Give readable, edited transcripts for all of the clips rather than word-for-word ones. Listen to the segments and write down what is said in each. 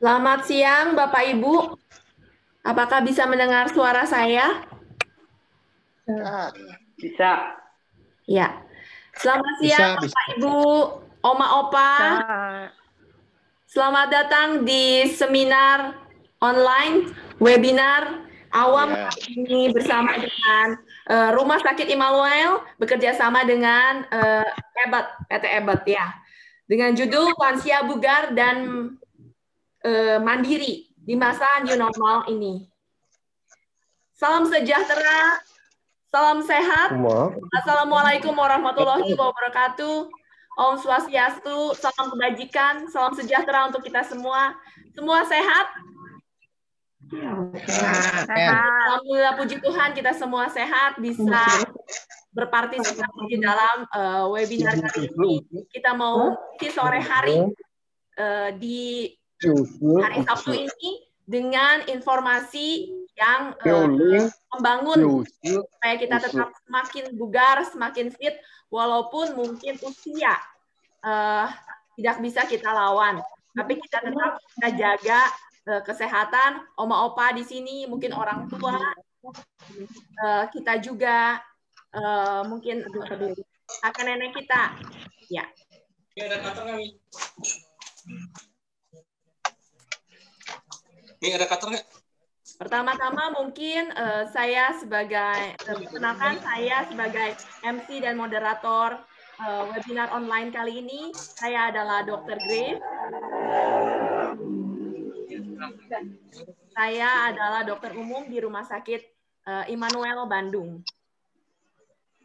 Selamat siang, Bapak Ibu. Apakah bisa mendengar suara saya? Bisa. Ya. Selamat siang, Bisa, bisa. Bapak Ibu, Oma Opa. Selamat datang di seminar online, webinar awam Ya. ini bersama dengan Rumah Sakit Immanuel bekerja sama dengan EBAT, PT EBAT ya. Dengan judul Lansia Bugar dan Mandiri di masa new normal ini. Salam sejahtera, salam sehat. Assalamualaikum warahmatullahi wabarakatuh. Om Swastiastu, salam kebajikan, salam sejahtera untuk kita semua. Semua sehat? Alhamdulillah, puji Tuhan kita semua sehat, bisa berpartisipasi di dalam webinar kali ini. Kita mau mengisi sore hari di hari Sabtu ini dengan informasi yang membangun supaya kita tetap semakin bugar, semakin fit, walaupun mungkin usia tidak bisa kita lawan. Tapi kita tetap kita jaga kesehatan, oma opa di sini, mungkin orang tua, kita juga mungkin kakek nenek kita. Ya. Ini ada cutter nggak? Pertama-tama mungkin saya sebagai perkenalkan saya sebagai MC dan moderator webinar online kali ini. Saya adalah Dr. Grace. Saya adalah dokter umum di Rumah Sakit Immanuel Bandung.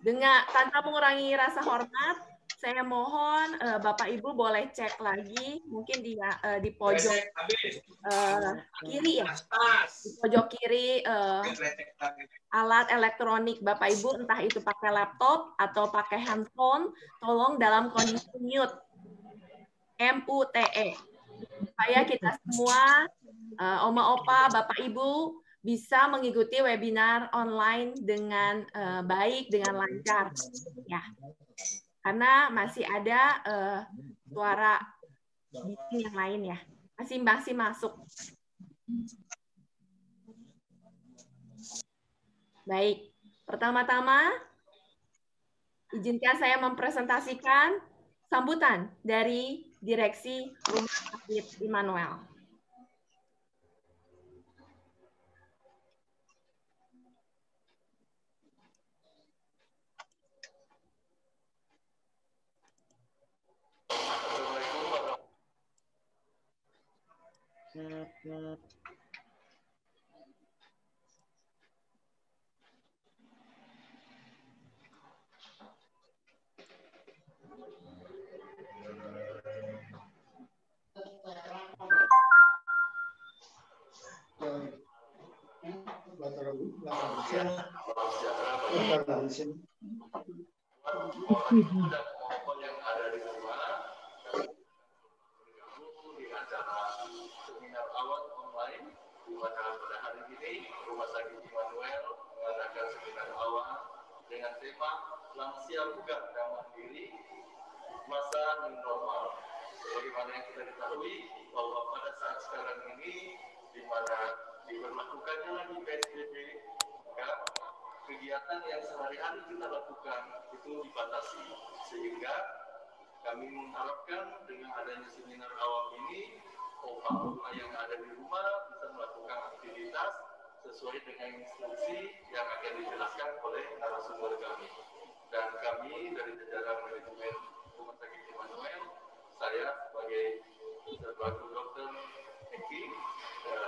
Dengan tanpa mengurangi rasa hormat, saya mohon Bapak Ibu boleh cek lagi mungkin di pojok kiri ya, di pojok kiri alat elektronik Bapak Ibu, entah itu pakai laptop atau pakai handphone, tolong dalam kondisi mute, MUTE, supaya kita semua Oma Opa, Bapak Ibu bisa mengikuti webinar online dengan baik, dengan lancar, ya. Karena masih ada suara bising yang lain ya, masih masuk. Baik, pertama-tama izinkan saya mempresentasikan sambutan dari Direksi Rumah Sakit Immanuel. Seminar awal online di mana pada hari ini Rumah Sakit Immanuel mengadakan seminar awal dengan tema lansia bugar dan mandiri masa new normal. Sebagaimana yang kita ketahui bahwa pada saat sekarang ini di mana diberlakukannya lagi PSBB, maka kegiatan yang sehari-hari kita lakukan itu dibatasi, sehingga kami mengharapkan dengan adanya seminar awal ini opa-opa yang ada di rumah bisa melakukan aktivitas sesuai dengan instruksi yang akan dijelaskan oleh narasumber kami. Dan kami dari jajaran manajemen Rumah Sakit Immanuel, saya sebagai Dr. Eki,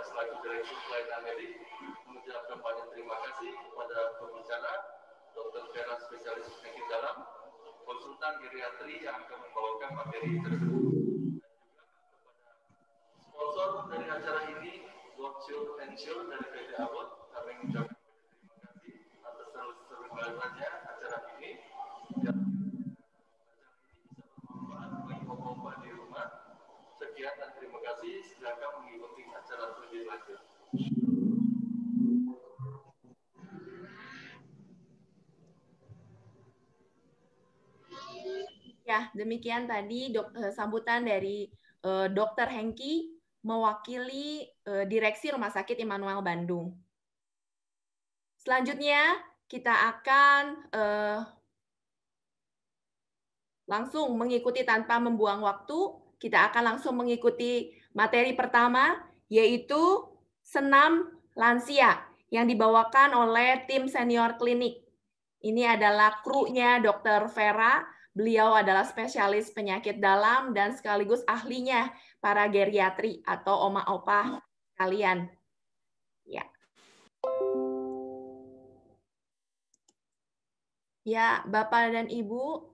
selaku Direktur Pelayanan Medik, mengucapkan banyak terima kasih kepada pembicara Dr. Vera Spesialis Penyakit Dalam, konsultan geriatri yang akan membawakan materi tersebut. Sponsor dari acara ini, World Ensure dari PT Awot, kami mengucapkan terima kasih atas terselenggaranya acara ini. Dan acara ini bisa bermanfaat bagi opa-opa di rumah. Sekian dan terima kasih. Silakan mengikuti acara lebih lanjut. Ya, demikian tadi sambutan dari Dr. Hengki, mewakili Direksi Rumah Sakit Immanuel Bandung. Selanjutnya, kita akan langsung mengikuti tanpa membuang waktu. Kita akan langsung mengikuti materi pertama, yaitu senam lansia yang dibawakan oleh tim senior klinik. Ini adalah krunya Dr. Vera. Beliau adalah spesialis penyakit dalam dan sekaligus ahlinya para geriatri atau oma-opa kalian. Ya. Ya, Bapak dan Ibu,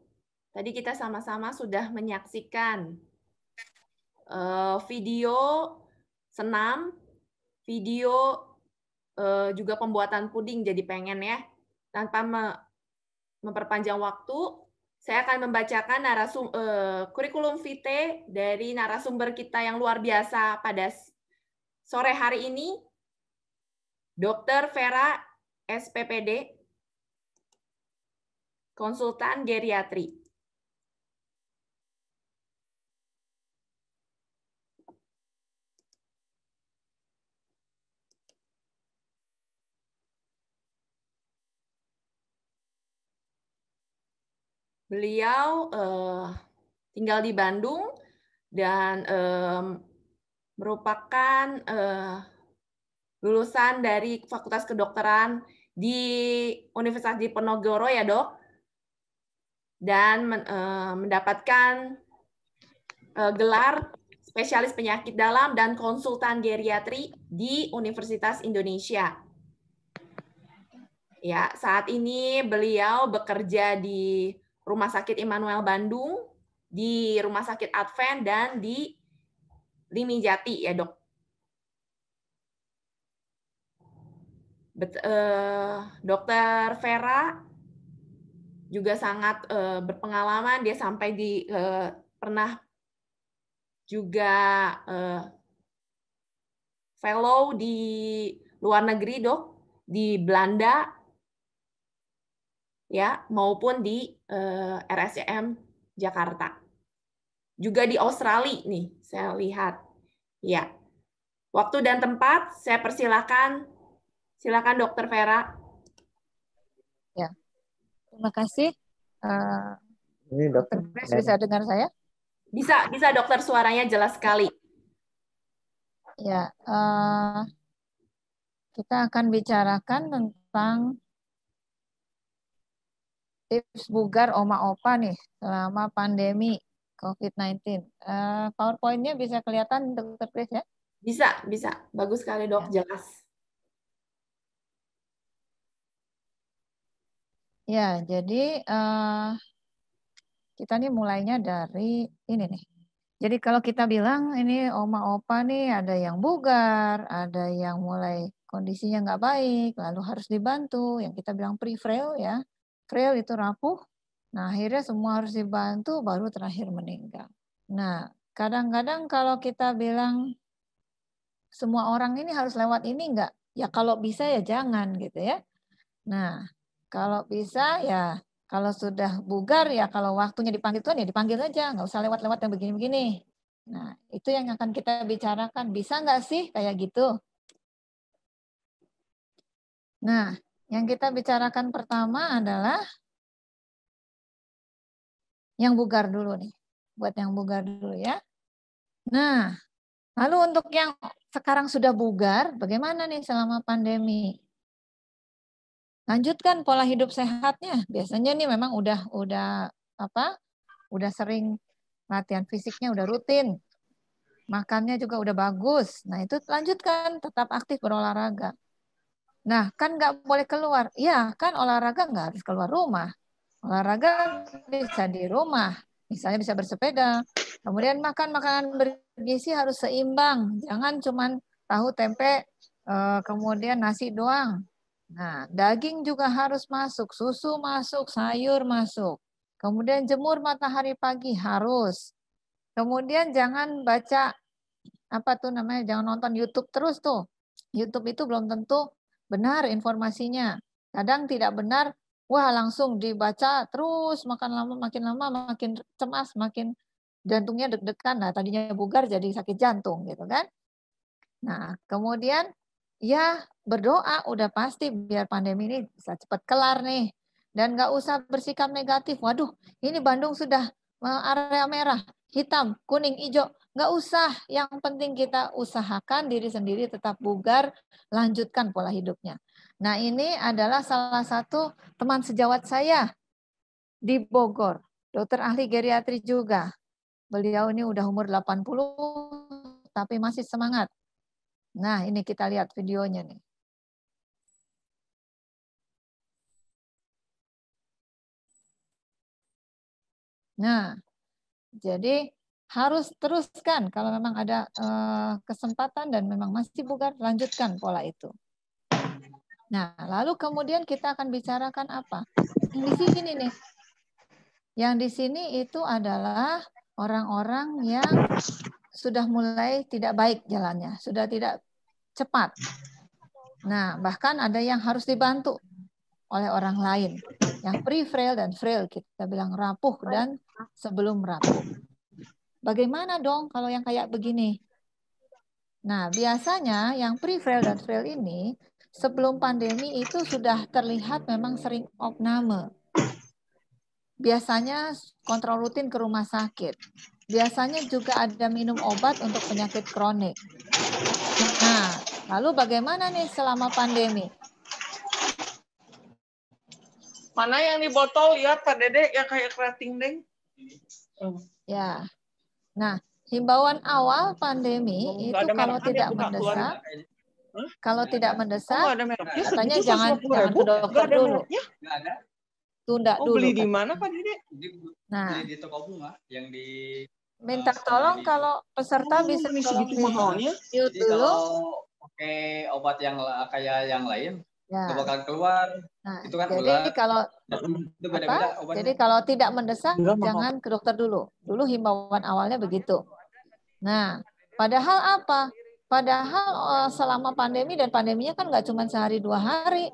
tadi kita sama-sama sudah menyaksikan video senam, video juga pembuatan puding, jadi pengen ya. Tanpa memperpanjang waktu, saya akan membacakan kurikulum vitae dari narasumber kita yang luar biasa pada sore hari ini, Dr. Vera, SPPD, konsultan geriatri. Beliau tinggal di Bandung dan merupakan lulusan dari Fakultas Kedokteran di Universitas Diponegoro ya, Dok. Dan mendapatkan gelar spesialis penyakit dalam dan konsultan geriatri di Universitas Indonesia. Ya, saat ini beliau bekerja di Rumah Sakit Immanuel Bandung, di Rumah Sakit Advent, dan di Limijati, ya, Dok. Dokter Vera juga sangat berpengalaman. Dia sampai pernah juga fellow di luar negeri, Dok, di Belanda, ya, maupun di RSCM Jakarta. Juga di Australia nih, saya lihat. Ya. Waktu dan tempat saya persilakan. Silakan Dokter Vera. Ya. Terima kasih. Ini Dokter Grace bisa dengar saya? Bisa Dokter, suaranya jelas sekali. Ya, kita akan bicarakan tentang tips bugar oma-opa nih selama pandemi COVID-19. PowerPoint-nya bisa kelihatan, Dr. Chris, ya? Bisa. Bagus sekali, Dok. Ya. Jelas. Ya, jadi kita nih mulainya dari ini nih. Jadi kalau kita bilang ini oma-opa nih ada yang bugar, ada yang mulai kondisinya nggak baik, lalu harus dibantu. Yang kita bilang pre-frail ya. Frail itu rapuh. Nah, akhirnya semua harus dibantu, baru terakhir meninggal. Nah, kadang-kadang kalau kita bilang semua orang ini harus lewat ini enggak? Ya kalau bisa ya jangan gitu ya. Nah, kalau bisa ya, kalau sudah bugar ya kalau waktunya dipanggil Tuhan ya dipanggil aja, nggak usah lewat-lewat yang begini-begini. Nah, itu yang akan kita bicarakan. Bisa nggak sih kayak gitu? Nah, yang kita bicarakan pertama adalah yang bugar dulu nih. Buat yang bugar dulu ya. Nah, lalu untuk yang sekarang sudah bugar, bagaimana nih selama pandemi? Lanjutkan pola hidup sehatnya. Biasanya nih memang udah sering latihan fisiknya, udah rutin. Makannya juga udah bagus. Nah, itu lanjutkan, tetap aktif berolahraga. Nah, kan nggak boleh keluar. Iya, kan olahraga nggak harus keluar rumah. Olahraga bisa di rumah. Misalnya bisa bersepeda. Kemudian makan makanan bergizi harus seimbang. Jangan cuman tahu, tempe, kemudian nasi doang. Nah, daging juga harus masuk. Susu masuk, sayur masuk. Kemudian jemur matahari pagi harus. Kemudian jangan baca, jangan nonton YouTube terus tuh. YouTube itu belum tentu benar informasinya. Kadang tidak benar, wah langsung dibaca terus, makin lama makin cemas, makin jantungnya deg-degan, nah tadinya bugar jadi sakit jantung gitu kan. Nah, kemudian ya berdoa udah pasti biar pandemi ini bisa cepat kelar nih. Dan nggak usah bersikap negatif. Waduh, ini Bandung sudah area merah, hitam, kuning, hijau. Nggak usah. Yang penting kita usahakan diri sendiri tetap bugar, lanjutkan pola hidupnya. Nah, ini adalah salah satu teman sejawat saya di Bogor. Dokter ahli geriatri juga. Beliau ini udah umur 80, tapi masih semangat. Nah, ini kita lihat videonya nih. Nah, jadi harus teruskan kalau memang ada kesempatan dan memang masih bugar, lanjutkan pola itu. Nah, lalu kemudian kita akan bicarakan apa? Yang di sini nih. Yang di sini itu adalah orang-orang yang sudah mulai tidak baik jalannya, sudah tidak cepat. Nah, bahkan ada yang harus dibantu oleh orang lain. Yang pre-frail dan frail, kita bilang rapuh dan sebelum rapuh. Bagaimana dong kalau yang kayak begini? Nah, biasanya yang pre-frail dan frail ini sebelum pandemi itu sudah terlihat memang sering opname. Biasanya kontrol rutin ke rumah sakit. Biasanya juga ada minum obat untuk penyakit kronik. Nah, lalu bagaimana nih selama pandemi? Mana yang di botol, lihat Pak Dede yang kayak kerating deng. Ya. Nah, himbauan awal pandemi itu kalau tidak mendesak, katanya jangan ke dokter dulu. Tunda dulu. Beli di mana Pak Dede? Nah, Beli di toko bunga yang di minta tolong kalau peserta bisa tolong di-mute dulu. Kalau pakai obat yang kayak yang lain, ya, nggak bakal keluar. Nah, itu kan jadi kalau itu beda-beda obatnya. Jadi kalau tidak mendesak, jangan ke dokter dulu. Dulu himbauan awalnya begitu. Nah, padahal apa? Padahal selama pandemi, dan pandeminya kan nggak cuma sehari 2 hari.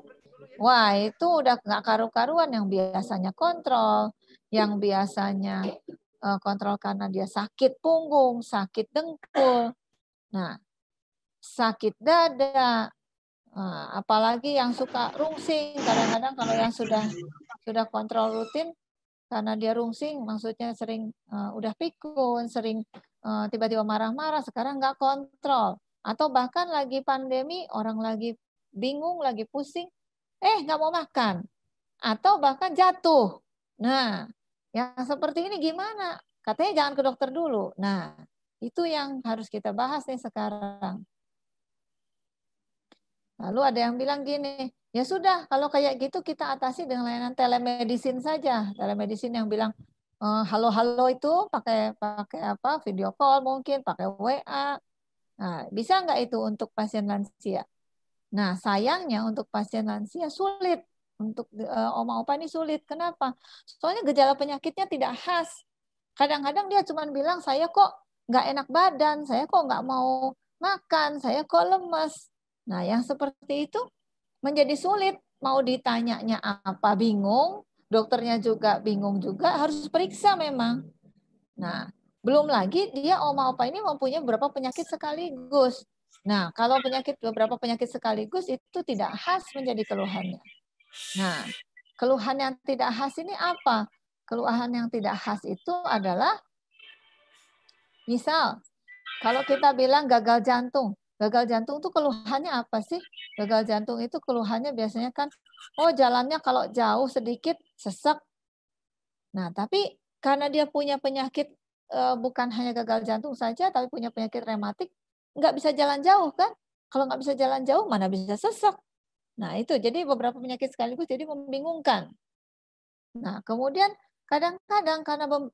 Wah, itu udah nggak karu-karuan. Yang biasanya kontrol, yang biasanya kontrol karena dia sakit punggung, sakit dengkul, nah, sakit dada, apalagi yang suka rungsing. Kadang-kadang kalau yang sudah kontrol rutin, karena dia rungsing, maksudnya sering udah pikun, sering tiba-tiba marah-marah, sekarang nggak kontrol. Atau bahkan lagi pandemi, orang lagi bingung, lagi pusing, nggak mau makan. Atau bahkan jatuh. Nah, yang seperti ini gimana? Katanya jangan ke dokter dulu. Nah, itu yang harus kita bahas nih sekarang. Lalu ada yang bilang gini, ya sudah, kalau kayak gitu kita atasi dengan layanan telemedicine saja. Telemedicine yang bilang halo-halo itu pakai apa? Video call mungkin, pakai WA. Nah, bisa nggak itu untuk pasien lansia? Nah, sayangnya untuk pasien lansia sulit. Untuk oma-opa ini sulit. Kenapa? Soalnya gejala penyakitnya tidak khas. Kadang-kadang dia cuma bilang, saya kok nggak enak badan, saya kok nggak mau makan, saya kok lemes. Nah, yang seperti itu menjadi sulit. Mau ditanyanya apa, bingung. Dokternya juga bingung juga, harus periksa memang. Nah, belum lagi dia oma-opa ini mempunyai beberapa penyakit sekaligus. Nah, kalau beberapa penyakit sekaligus itu tidak khas menjadi keluhannya. Nah, keluhan yang tidak khas ini apa? Keluhan yang tidak khas itu adalah, misal, kalau kita bilang gagal jantung. Gagal jantung itu keluhannya apa sih? Gagal jantung itu keluhannya biasanya kan, jalannya kalau jauh sedikit sesek. Nah, tapi karena dia punya penyakit, bukan hanya gagal jantung saja, tapi punya penyakit rematik, nggak bisa jalan jauh kan? Kalau nggak bisa jalan jauh, mana bisa sesek? Nah, itu jadi beberapa penyakit sekaligus jadi membingungkan. Nah, kemudian kadang-kadang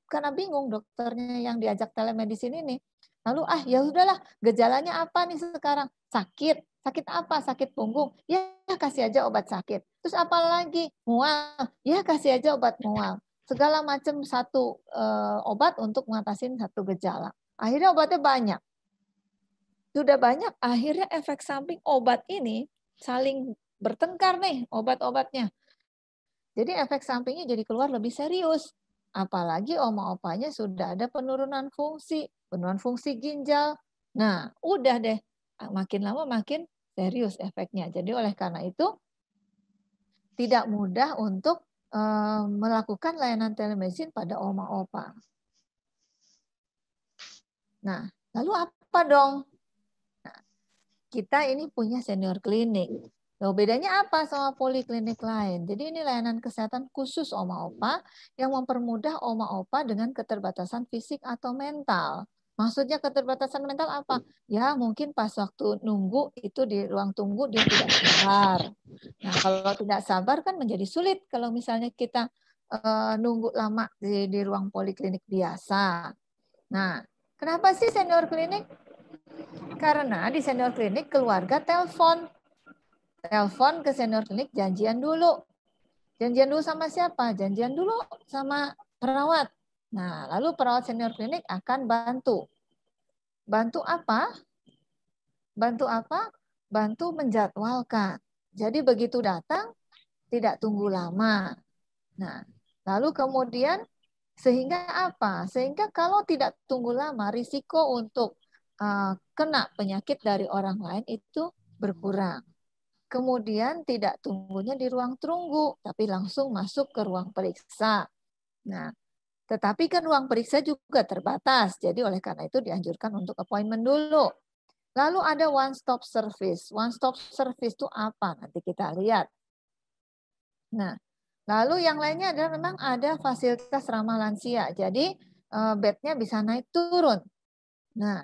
karena bingung dokternya yang diajak telemedicine ini, lalu ya udahlah, gejalanya apa nih sekarang? Sakit apa? Sakit punggung. Ya kasih aja obat sakit. Terus apa lagi? Mual. Ya kasih aja obat mual. Segala macam satu obat untuk mengatasi satu gejala. Akhirnya obatnya banyak. Sudah banyak, akhirnya efek samping obat ini saling bertengkar nih obat-obatnya. Jadi efek sampingnya jadi keluar lebih serius. Apalagi oma-opanya sudah ada penurunan fungsi ginjal. Nah, udah deh, makin lama makin serius efeknya. Jadi oleh karena itu tidak mudah untuk melakukan layanan telemedicine pada oma-opa. Nah, lalu apa dong? Nah, kita ini punya senior klinik. Loh, bedanya apa sama poliklinik lain? Jadi ini layanan kesehatan khusus oma-opa yang mempermudah oma-opa dengan keterbatasan fisik atau mental. Maksudnya keterbatasan mental apa? Ya mungkin pas waktu nunggu itu di ruang tunggu dia tidak sabar. Nah kalau tidak sabar kan menjadi sulit kalau misalnya kita nunggu lama di ruang poliklinik biasa. Nah kenapa sih senior klinik? Karena di senior klinik keluarga telepon ke senior klinik, janjian dulu. Janjian dulu sama siapa? Janjian dulu sama perawat. Nah, lalu perawat senior klinik akan bantu. Bantu apa? Bantu apa? Bantu menjadwalkan. Jadi begitu datang, tidak tunggu lama. Nah, lalu kemudian sehingga apa? Sehingga kalau tidak tunggu lama, risiko untuk kena penyakit dari orang lain itu berkurang. Kemudian tidak tunggunya di ruang tunggu, tapi langsung masuk ke ruang periksa. Nah, tetapi kan ruang periksa juga terbatas, jadi oleh karena itu dianjurkan untuk appointment dulu. Lalu ada one stop service. One stop service itu apa? Nanti kita lihat. Nah, lalu yang lainnya adalah memang ada fasilitas ramah lansia. Jadi bednya bisa naik turun. Nah,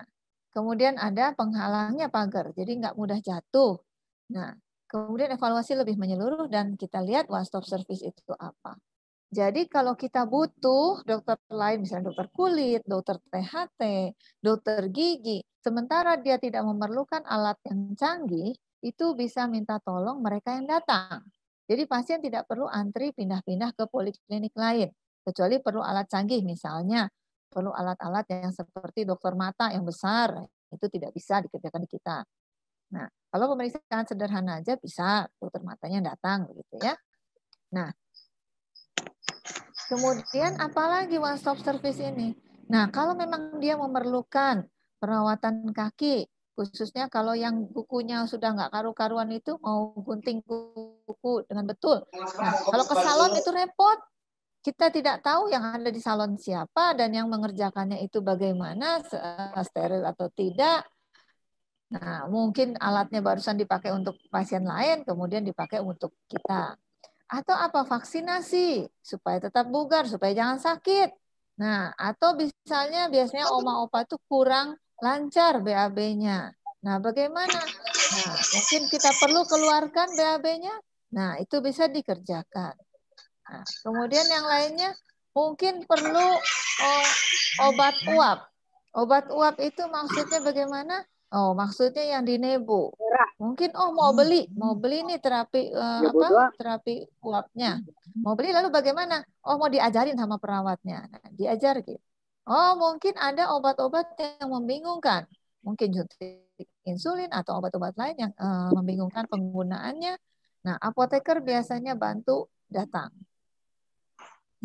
kemudian ada penghalangnya pagar, jadi nggak mudah jatuh. Nah, kemudian evaluasi lebih menyeluruh dan kita lihat one stop service itu apa. Jadi kalau kita butuh dokter lain, misalnya dokter kulit, dokter THT, dokter gigi, sementara dia tidak memerlukan alat yang canggih, itu bisa minta tolong mereka yang datang. Jadi pasien tidak perlu antri pindah-pindah ke poliklinik lain, kecuali perlu alat canggih, misalnya perlu alat-alat yang seperti dokter mata yang besar, itu tidak bisa dikerjakan di kita. Nah, kalau pemeriksaan sederhana aja bisa dokter matanya datang begitu ya. Nah, kemudian apalagi one stop service ini? Nah, kalau memang dia memerlukan perawatan kaki, khususnya kalau yang kukunya sudah nggak karu-karuan itu mau gunting kuku dengan betul. Nah, kalau ke salon itu repot. Kita tidak tahu yang ada di salon siapa dan yang mengerjakannya itu bagaimana, steril atau tidak. Nah, mungkin alatnya barusan dipakai untuk pasien lain, kemudian dipakai untuk kita. Atau apa? Vaksinasi, supaya tetap bugar, supaya jangan sakit. Nah, atau misalnya biasanya oma-opa itu kurang lancar BAB-nya. Nah, bagaimana? Nah, mungkin kita perlu keluarkan BAB-nya. Nah, itu bisa dikerjakan. Nah, kemudian yang lainnya mungkin perlu obat uap. Obat uap itu maksudnya bagaimana? Oh, maksudnya yang di nebu. Mungkin mau beli nih terapi terapi uapnya. Mau beli lalu bagaimana? Oh, mau diajarin sama perawatnya. Nah, diajar gitu. Oh, mungkin ada obat-obat yang membingungkan. Mungkin suntik insulin atau obat-obat lain yang membingungkan penggunaannya. Nah, apoteker biasanya bantu datang.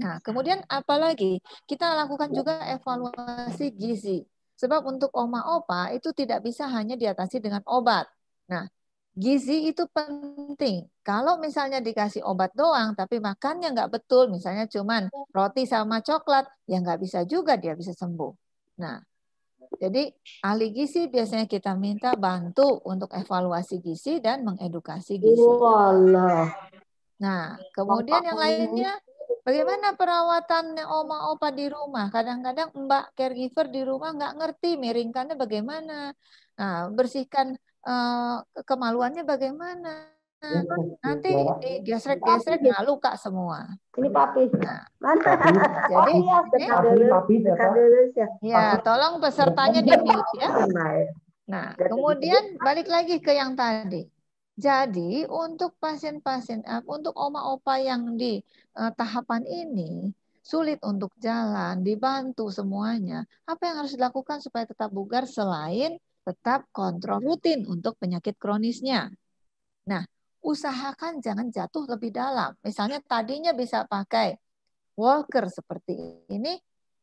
Nah, kemudian apalagi kita lakukan juga evaluasi gizi. Sebab untuk oma-opa itu tidak bisa hanya diatasi dengan obat. Nah, gizi itu penting. Kalau misalnya dikasih obat doang, tapi makannya nggak betul, misalnya cuman roti sama coklat, ya nggak bisa juga dia bisa sembuh. Nah, jadi ahli gizi biasanya kita minta bantu untuk evaluasi gizi dan mengedukasi gizi. Nah, kemudian yang lainnya, bagaimana perawatan oma-opa di rumah? Kadang-kadang mbak caregiver di rumah nggak ngerti miringkannya bagaimana. Nah, bersihkan kemaluannya bagaimana. Nanti digesrek-gesrek nggak luka semua. Ini papi. Nah, jadi ya, tolong pesertanya di mute ya. Nah, kemudian balik lagi ke yang tadi. Jadi untuk pasien-pasien, untuk oma-opa yang di tahapan ini sulit untuk jalan, dibantu semuanya. Apa yang harus dilakukan supaya tetap bugar selain tetap kontrol rutin untuk penyakit kronisnya? Nah, usahakan jangan jatuh lebih dalam. Misalnya tadinya bisa pakai walker seperti ini,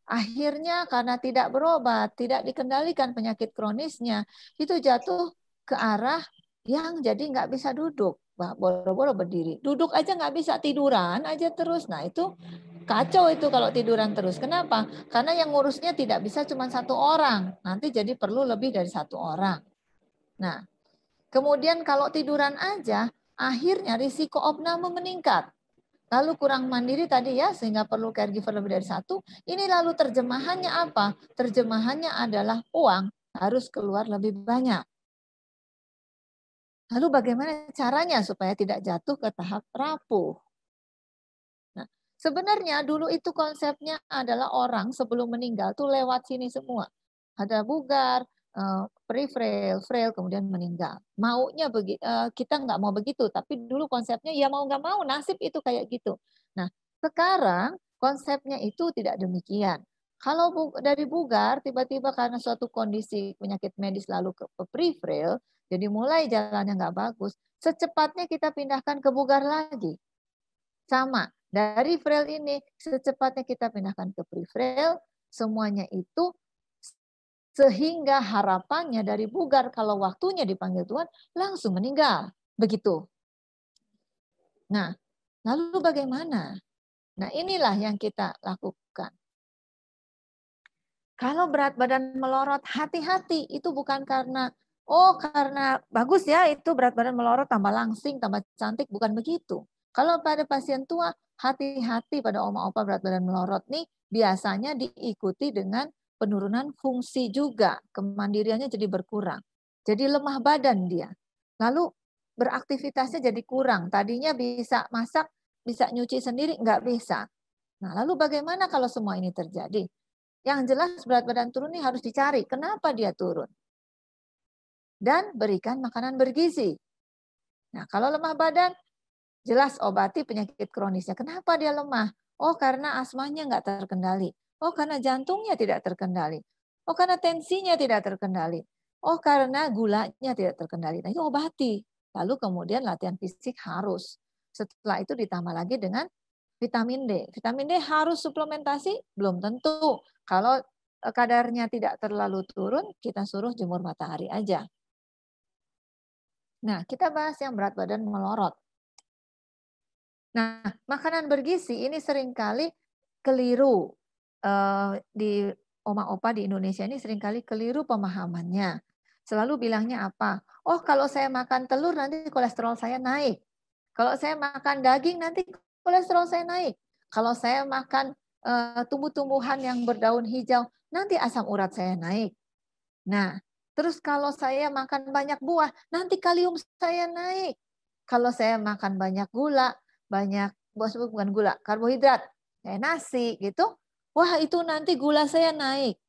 akhirnya karena tidak berobat, tidak dikendalikan penyakit kronisnya, itu jatuh ke arah yang jadi nggak bisa duduk, boro-boro berdiri. Duduk aja nggak bisa, tiduran aja terus. Nah itu kacau itu kalau tiduran terus. Kenapa? Karena yang ngurusnya tidak bisa cuma satu orang. Nanti jadi perlu lebih dari satu orang. Nah, kemudian kalau tiduran aja, akhirnya risiko opname meningkat. Lalu kurang mandiri tadi ya, sehingga perlu caregiver lebih dari satu. Ini lalu terjemahannya apa? Terjemahannya adalah uang harus keluar lebih banyak. Lalu bagaimana caranya supaya tidak jatuh ke tahap rapuh? Nah, sebenarnya dulu itu konsepnya adalah orang sebelum meninggal tuh lewat sini semua. Ada bugar, pre-frail, frail, kemudian meninggal. Maunya kita nggak mau begitu, tapi dulu konsepnya ya mau nggak mau nasib itu kayak gitu. Nah, sekarang konsepnya itu tidak demikian. Kalau dari bugar, tiba-tiba karena suatu kondisi penyakit medis lalu ke pre-frail, jadi mulai jalannya nggak bagus, secepatnya kita pindahkan ke bugar lagi. Sama, dari frail ini secepatnya kita pindahkan ke pre-frail, semuanya itu sehingga harapannya dari bugar kalau waktunya dipanggil Tuhan langsung meninggal. Begitu. Nah, lalu bagaimana? Nah, inilah yang kita lakukan. Kalau berat badan melorot, hati-hati. Itu bukan karena, karena bagus ya, itu berat badan melorot, tambah langsing, tambah cantik. Bukan begitu. Kalau pada pasien tua, hati-hati pada oma-opa berat badan melorot nih, biasanya diikuti dengan penurunan fungsi juga. Kemandiriannya jadi berkurang. Jadi lemah badan dia. Lalu beraktivitasnya jadi kurang. Tadinya bisa masak, bisa nyuci sendiri, nggak bisa. Nah, lalu bagaimana kalau semua ini terjadi? Yang jelas berat badan turun ini harus dicari. Kenapa dia turun? Dan berikan makanan bergizi. Nah, kalau lemah badan, jelas obati penyakit kronisnya. Kenapa dia lemah? Oh, karena asmanya nggak terkendali. Oh, karena jantungnya tidak terkendali. Oh, karena tensinya tidak terkendali. Oh, karena gulanya tidak terkendali. Nah, itu obati. Lalu kemudian latihan fisik harus. Setelah itu ditambah lagi dengan vitamin D. Vitamin D harus suplementasi? Belum tentu. Kalau kadarnya tidak terlalu turun, kita suruh jemur matahari aja. Nah, kita bahas yang berat badan melorot. Nah, makanan bergizi ini seringkali keliru. Di oma-opa di Indonesia ini seringkali keliru pemahamannya. Selalu bilangnya apa? Oh, kalau saya makan telur nanti kolesterol saya naik. Kalau saya makan daging nanti kolesterol saya naik. Kalau saya makan tumbuh-tumbuhan yang berdaun hijau, nanti asam urat saya naik. Nah, terus kalau saya makan banyak buah, nanti kalium saya naik. Kalau saya makan banyak gula, bukan gula, karbohidrat, kayak nasi gitu, wah itu nanti gula saya naik.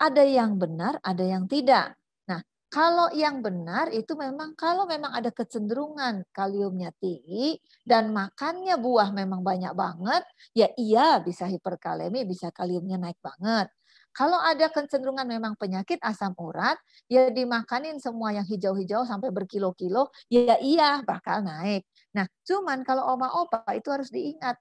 Ada yang benar, ada yang tidak. Nah, kalau yang benar itu kalau memang ada kecenderungan kaliumnya tinggi dan makannya buah memang banyak banget, ya iya bisa hiperkalemi, bisa kaliumnya naik banget. Kalau ada kecenderungan memang penyakit asam urat, ya dimakanin semua yang hijau-hijau sampai berkilo-kilo, ya iya bakal naik. Nah, cuman kalau oma-opa itu harus diingat,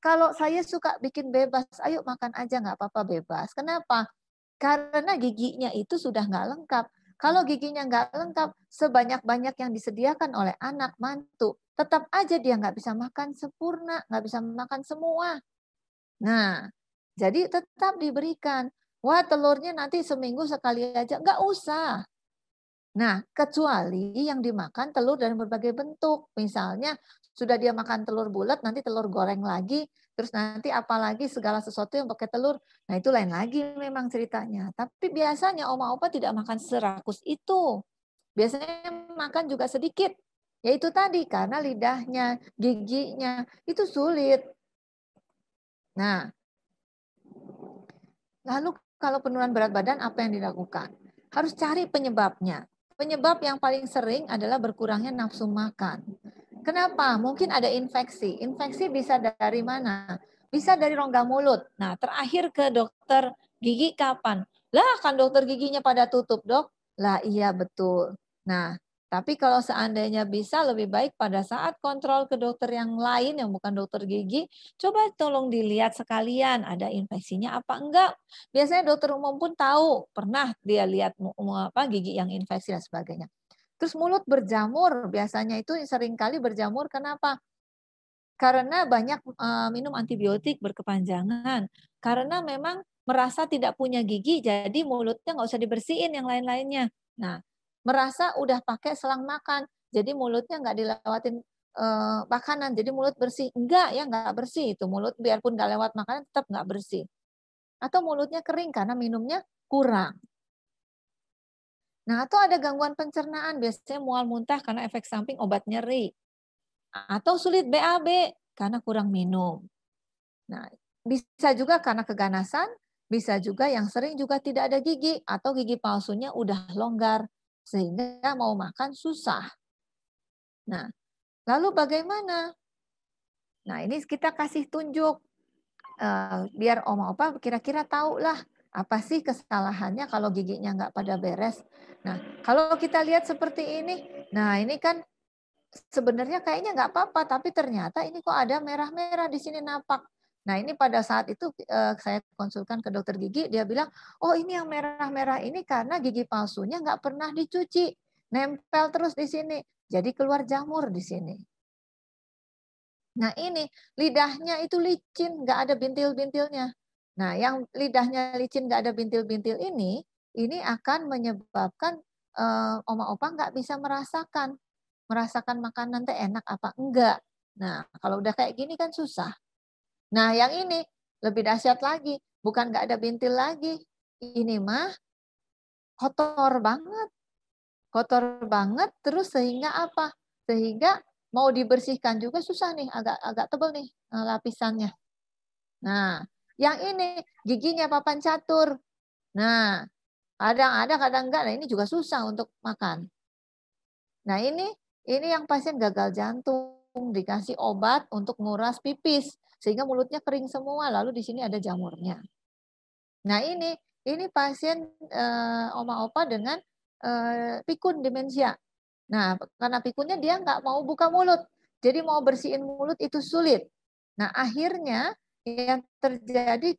kalau saya suka bikin bebas, ayo makan aja nggak apa-apa bebas. Kenapa? Karena giginya itu sudah nggak lengkap. Kalau giginya nggak lengkap, sebanyak-banyak yang disediakan oleh anak, mantu, tetap aja dia nggak bisa makan sempurna, nggak bisa makan semua. Nah, jadi tetap diberikan. Wah, telurnya nanti seminggu sekali aja. Nggak usah. Nah, kecuali yang dimakan telur dalam berbagai bentuk. Misalnya, sudah dia makan telur bulat, nanti telur goreng lagi, terus nanti apalagi segala sesuatu yang pakai telur. Nah, itu lain lagi memang ceritanya. Tapi biasanya oma-opa tidak makan serakus itu. Biasanya makan juga sedikit. Yaitu tadi, karena lidahnya, giginya, itu sulit. Nah, lalu kalau penurunan berat badan, apa yang dilakukan? Harus cari penyebabnya. Penyebab yang paling sering adalah berkurangnya nafsu makan. Kenapa? Mungkin ada infeksi. Infeksi bisa dari mana? Bisa dari rongga mulut. Nah, terakhir ke dokter gigi kapan? Lah, kan dokter giginya pada tutup, Dok. Lah, iya betul. Nah, Tapi kalau seandainya bisa lebih baik pada saat kontrol ke dokter yang lain yang bukan dokter gigi, coba tolong dilihat sekalian ada infeksinya apa enggak. Biasanya dokter umum pun tahu, pernah dia lihat gigi yang infeksi dan sebagainya. Terus mulut berjamur, biasanya itu seringkali berjamur kenapa? Karena banyak minum antibiotik berkepanjangan. Karena memang merasa tidak punya gigi, jadi mulutnya nggak usah dibersihin yang lain-lainnya. Nah, merasa udah pakai selang makan, jadi mulutnya nggak dilewatin makanan, jadi mulut bersih. Enggak ya, nggak bersih itu mulut, biarpun nggak lewat makanan tetap nggak bersih. Atau mulutnya kering karena minumnya kurang. Nah, atau ada gangguan pencernaan, biasanya mual muntah karena efek samping obat nyeri. Atau sulit BAB karena kurang minum. Nah, bisa juga karena keganasan, bisa juga yang sering juga tidak ada gigi atau gigi palsunya udah longgar sehingga mau makan susah. Nah, lalu bagaimana? Nah, ini kita kasih tunjuk biar oma opa kira-kira tahu lah apa sih kesalahannya kalau giginya nggak pada beres. Nah, kalau kita lihat seperti ini, nah ini kan sebenarnya kayaknya nggak apa-apa, tapi ternyata ini kok ada merah-merah di sini napak. Nah ini pada saat itu saya konsulkan ke dokter gigi, dia bilang, oh ini yang merah-merah ini karena gigi palsunya nggak pernah dicuci, nempel terus di sini, jadi keluar jamur di sini. Nah ini lidahnya itu licin, nggak ada bintil-bintilnya. Nah yang lidahnya licin nggak ada bintil-bintil ini akan menyebabkan oma opa nggak bisa merasakan makanan teh enak apa enggak. Nah, kalau udah kayak gini kan susah. Nah, yang ini lebih dahsyat lagi. Bukan nggak ada bintil lagi. Ini mah kotor banget. Kotor banget terus sehingga apa? Sehingga mau dibersihkan juga susah nih. Agak tebal nih lapisannya. Nah, yang ini giginya papan catur. Nah, kadang ada, kadang enggak. Nah, ini juga susah untuk makan. Nah, ini yang pasien gagal jantung, dikasih obat untuk nguras pipis sehingga mulutnya kering semua, lalu di sini ada jamurnya. Nah, ini pasien oma opa dengan pikun demensia. Nah, karena pikunnya dia nggak mau buka mulut. Jadi mau bersihin mulut itu sulit. Nah, akhirnya yang terjadi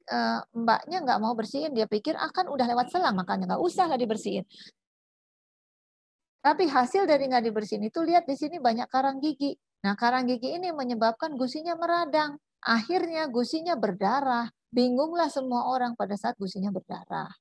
mbaknya nggak mau bersihin, dia pikir akan udah lewat selang makanya nggak usah lah dibersihin. Tapi hasil dari nggak dibersihin itu lihat di sini banyak karang gigi. Nah, karang gigi ini menyebabkan gusinya meradang. Akhirnya gusinya berdarah. Bingunglah semua orang pada saat gusinya berdarah.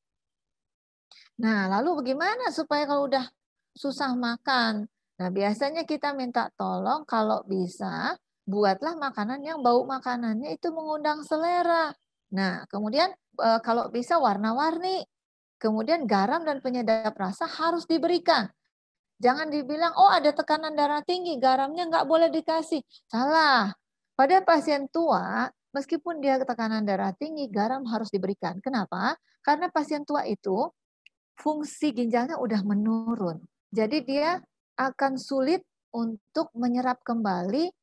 Nah, lalu bagaimana supaya kalau udah susah makan? Nah, biasanya kita minta tolong kalau bisa buatlah makanan yang bau makanannya itu mengundang selera. Nah, kemudian kalau bisa warna-warni. Kemudian garam dan penyedap rasa harus diberikan. Jangan dibilang, oh ada tekanan darah tinggi, garamnya nggak boleh dikasih. Salah. Pada pasien tua, meskipun dia tekanan darah tinggi, garam harus diberikan. Kenapa? Karena pasien tua itu fungsi ginjalnya udah menurun. Jadi dia akan sulit untuk menyerap kembali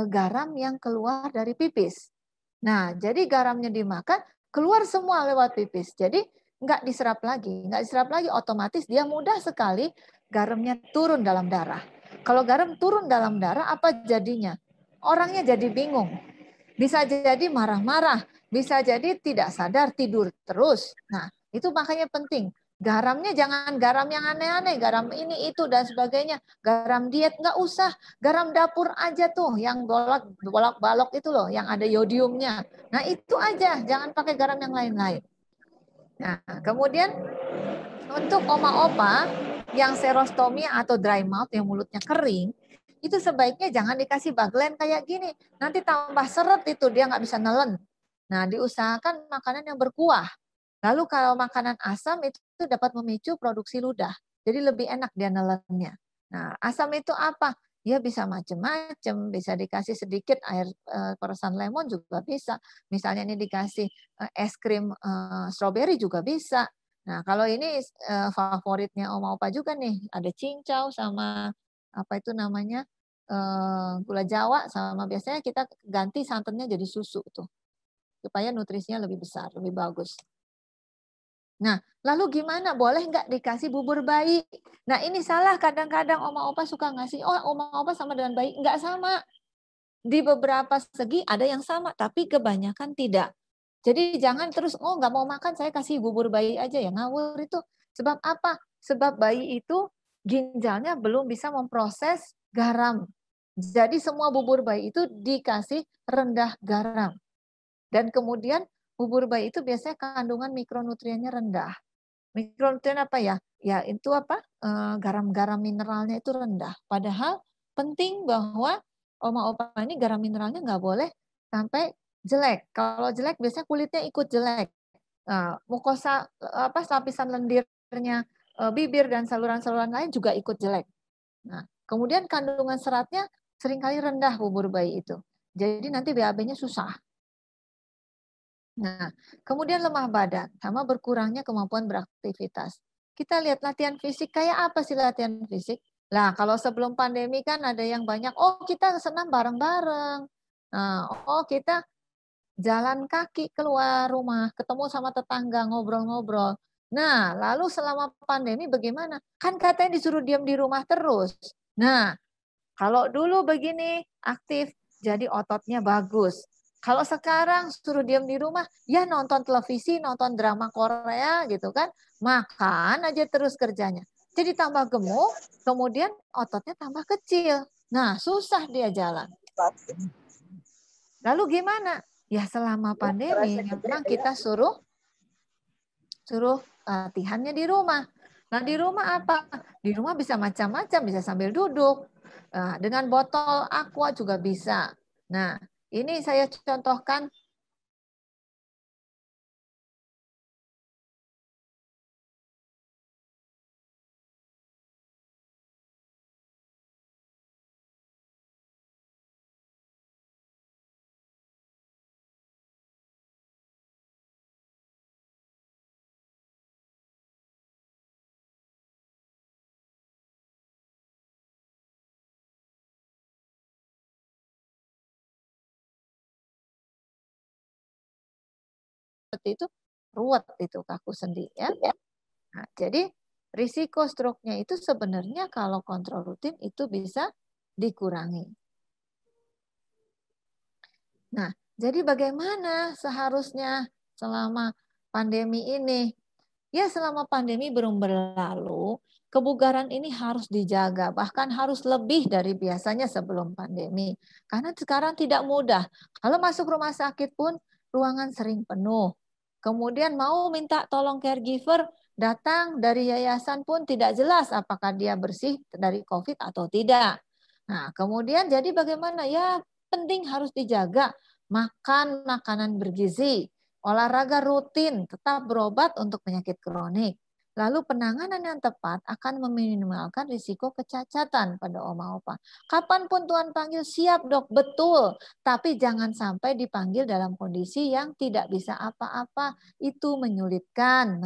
garam yang keluar dari pipis. Nah, jadi garamnya dimakan, keluar semua lewat pipis. Jadi nggak diserap lagi. Nggak diserap lagi, otomatis dia mudah sekali garamnya turun dalam darah. Kalau garam turun dalam darah, apa jadinya? Orangnya jadi bingung. Bisa jadi marah-marah, bisa jadi tidak sadar, tidur terus. Nah, itu makanya penting. Garamnya jangan garam yang aneh-aneh, garam ini, itu, dan sebagainya. Garam diet nggak usah. Garam dapur aja tuh, yang bolak-balok itu loh, yang ada yodiumnya. Nah, itu aja, jangan pakai garam yang lain-lain. Nah, kemudian untuk oma opa yang serostomi atau dry mouth yang mulutnya kering, itu sebaiknya jangan dikasih baglen kayak gini. Nanti tambah seret itu, dia nggak bisa nelen. Nah, diusahakan makanan yang berkuah. Lalu kalau makanan asam itu dapat memicu produksi ludah. Jadi lebih enak dia nelennya. Nah, asam itu apa? Ya bisa macam-macam, bisa dikasih sedikit air peresan lemon juga bisa. Misalnya ini dikasih es krim stroberi juga bisa. Nah, kalau ini favoritnya Oma Opa juga nih, ada cincau sama apa itu namanya gula Jawa, sama biasanya kita ganti santannya jadi susu tuh, supaya nutrisinya lebih besar, lebih bagus. Nah, lalu gimana? Boleh nggak dikasih bubur bayi? Nah, ini salah. Kadang-kadang oma opa suka ngasih, oh oma opa sama dengan bayi. Nggak sama. Di beberapa segi ada yang sama, tapi kebanyakan tidak. Jadi jangan terus, oh nggak mau makan, saya kasih bubur bayi aja ya. Ngawur itu. Sebab apa? Sebab bayi itu ginjalnya belum bisa memproses garam. Jadi semua bubur bayi itu dikasih rendah garam. Dan kemudian bubur bayi itu biasanya kandungan mikronutriennya rendah. Mikronutrien apa ya? Ya itu apa? Garam-garam mineralnya itu rendah. Padahal penting bahwa oma opa ini garam mineralnya nggak boleh sampai jelek. Kalau jelek biasanya kulitnya ikut jelek. Mukosa lapisan lendirnya, bibir dan saluran-saluran lain juga ikut jelek. Nah, kemudian kandungan seratnya seringkali rendah bubur bayi itu. Jadi nanti BAB-nya susah. Nah, kemudian lemah badan sama berkurangnya kemampuan beraktivitas. Kita lihat latihan fisik, kayak apa sih latihan fisik? Nah, kalau sebelum pandemi kan ada yang banyak, oh kita senam bareng-bareng. Nah, oh kita jalan kaki keluar rumah, ketemu sama tetangga, ngobrol-ngobrol. Nah, lalu selama pandemi bagaimana? Kan katanya disuruh diam di rumah terus. Nah, kalau dulu begini aktif, jadi ototnya bagus. Kalau sekarang suruh diam di rumah, ya nonton televisi, nonton drama Korea gitu kan, makan aja terus kerjanya. Jadi tambah gemuk, kemudian ototnya tambah kecil. Nah, susah dia jalan. Lalu gimana? Ya selama pandemi memang kita suruh latihannya di rumah. Nah, di rumah apa? Di rumah bisa macam-macam, bisa sambil duduk. Nah, dengan botol aqua juga bisa. Nah, ini saya contohkan seperti itu, ruwet itu kaku sendi ya. Nah, jadi risiko stroke-nya itu sebenarnya kalau kontrol rutin itu bisa dikurangi. Nah, jadi bagaimana seharusnya selama pandemi ini? Ya, selama pandemi belum berlalu, kebugaran ini harus dijaga, bahkan harus lebih dari biasanya sebelum pandemi. Karena sekarang tidak mudah. Kalau masuk rumah sakit pun ruangan sering penuh. Kemudian mau minta tolong caregiver, datang dari yayasan pun tidak jelas apakah dia bersih dari COVID atau tidak. Nah, kemudian jadi bagaimana? Ya, penting harus dijaga. Makan makanan bergizi, olahraga rutin, tetap berobat untuk penyakit kronik. Lalu penanganan yang tepat akan meminimalkan risiko kecacatan pada oma opa. Kapanpun Tuhan panggil, siap dok, betul. Tapi jangan sampai dipanggil dalam kondisi yang tidak bisa apa-apa. Itu menyulitkan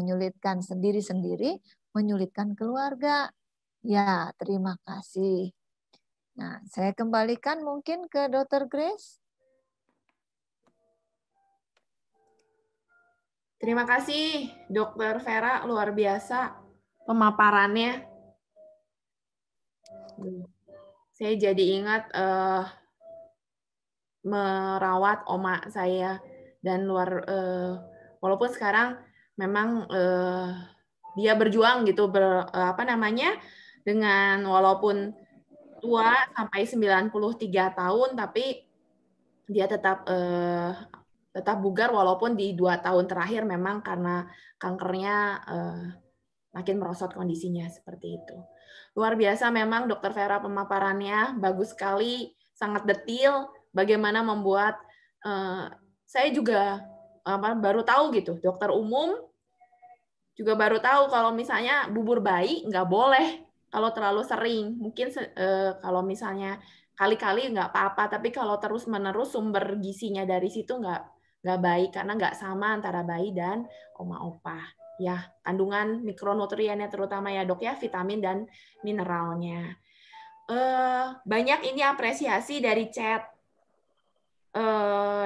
sendiri-sendiri, menyulitkan keluarga. Ya, terima kasih. Nah, saya kembalikan mungkin ke Dr. Grace. Terima kasih, Dokter Vera, luar biasa pemaparannya. Saya jadi ingat merawat oma saya dan walaupun sekarang memang dia berjuang gitu, dengan walaupun tua sampai 93 tahun, tapi dia tetap bugar walaupun di 2 tahun terakhir memang karena kankernya makin merosot kondisinya seperti itu. Luar biasa memang Dokter Vera pemaparannya, bagus sekali, sangat detail bagaimana membuat saya juga baru tahu gitu, dokter umum juga baru tahu kalau misalnya bubur bayi nggak boleh kalau terlalu sering. Mungkin kalau misalnya kali-kali nggak apa-apa, tapi kalau terus-menerus sumber gizinya dari situ nggak baik karena nggak sama antara bayi dan oma opa. Ya, kandungan mikronutriennya terutama ya dok ya, vitamin dan mineralnya. Banyak ini apresiasi dari chat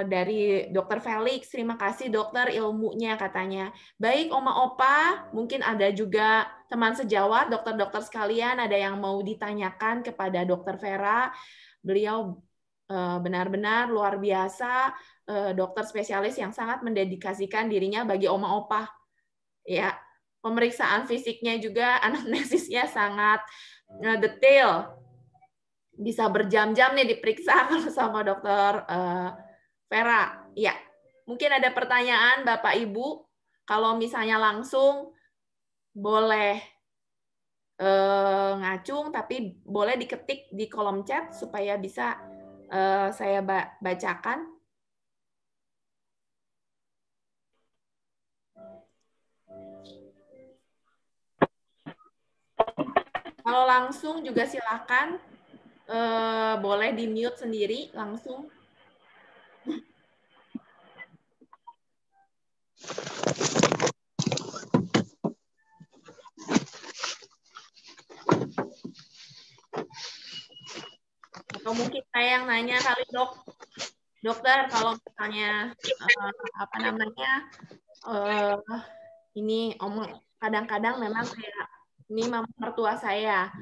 dari Dokter Felix, terima kasih dokter ilmunya katanya. Baik Oma Opa, mungkin ada juga teman sejawat, dokter-dokter sekalian, ada yang mau ditanyakan kepada Dokter Vera. Beliau benar-benar luar biasa, dokter spesialis yang sangat mendedikasikan dirinya bagi Oma Opa. Ya, pemeriksaan fisiknya juga, anamnesisnya sangat detail. Bisa berjam-jam nih diperiksa kalau sama dokter Vera. Ya, mungkin ada pertanyaan Bapak Ibu. Kalau misalnya langsung boleh ngacung, tapi boleh diketik di kolom chat supaya bisa saya bacakan. Kalau langsung juga silakan. Boleh di-mute sendiri langsung. Atau mungkin saya yang nanya kali dokter, kalau misalnya apa namanya ini kadang-kadang memang kayak ini mama mertua saya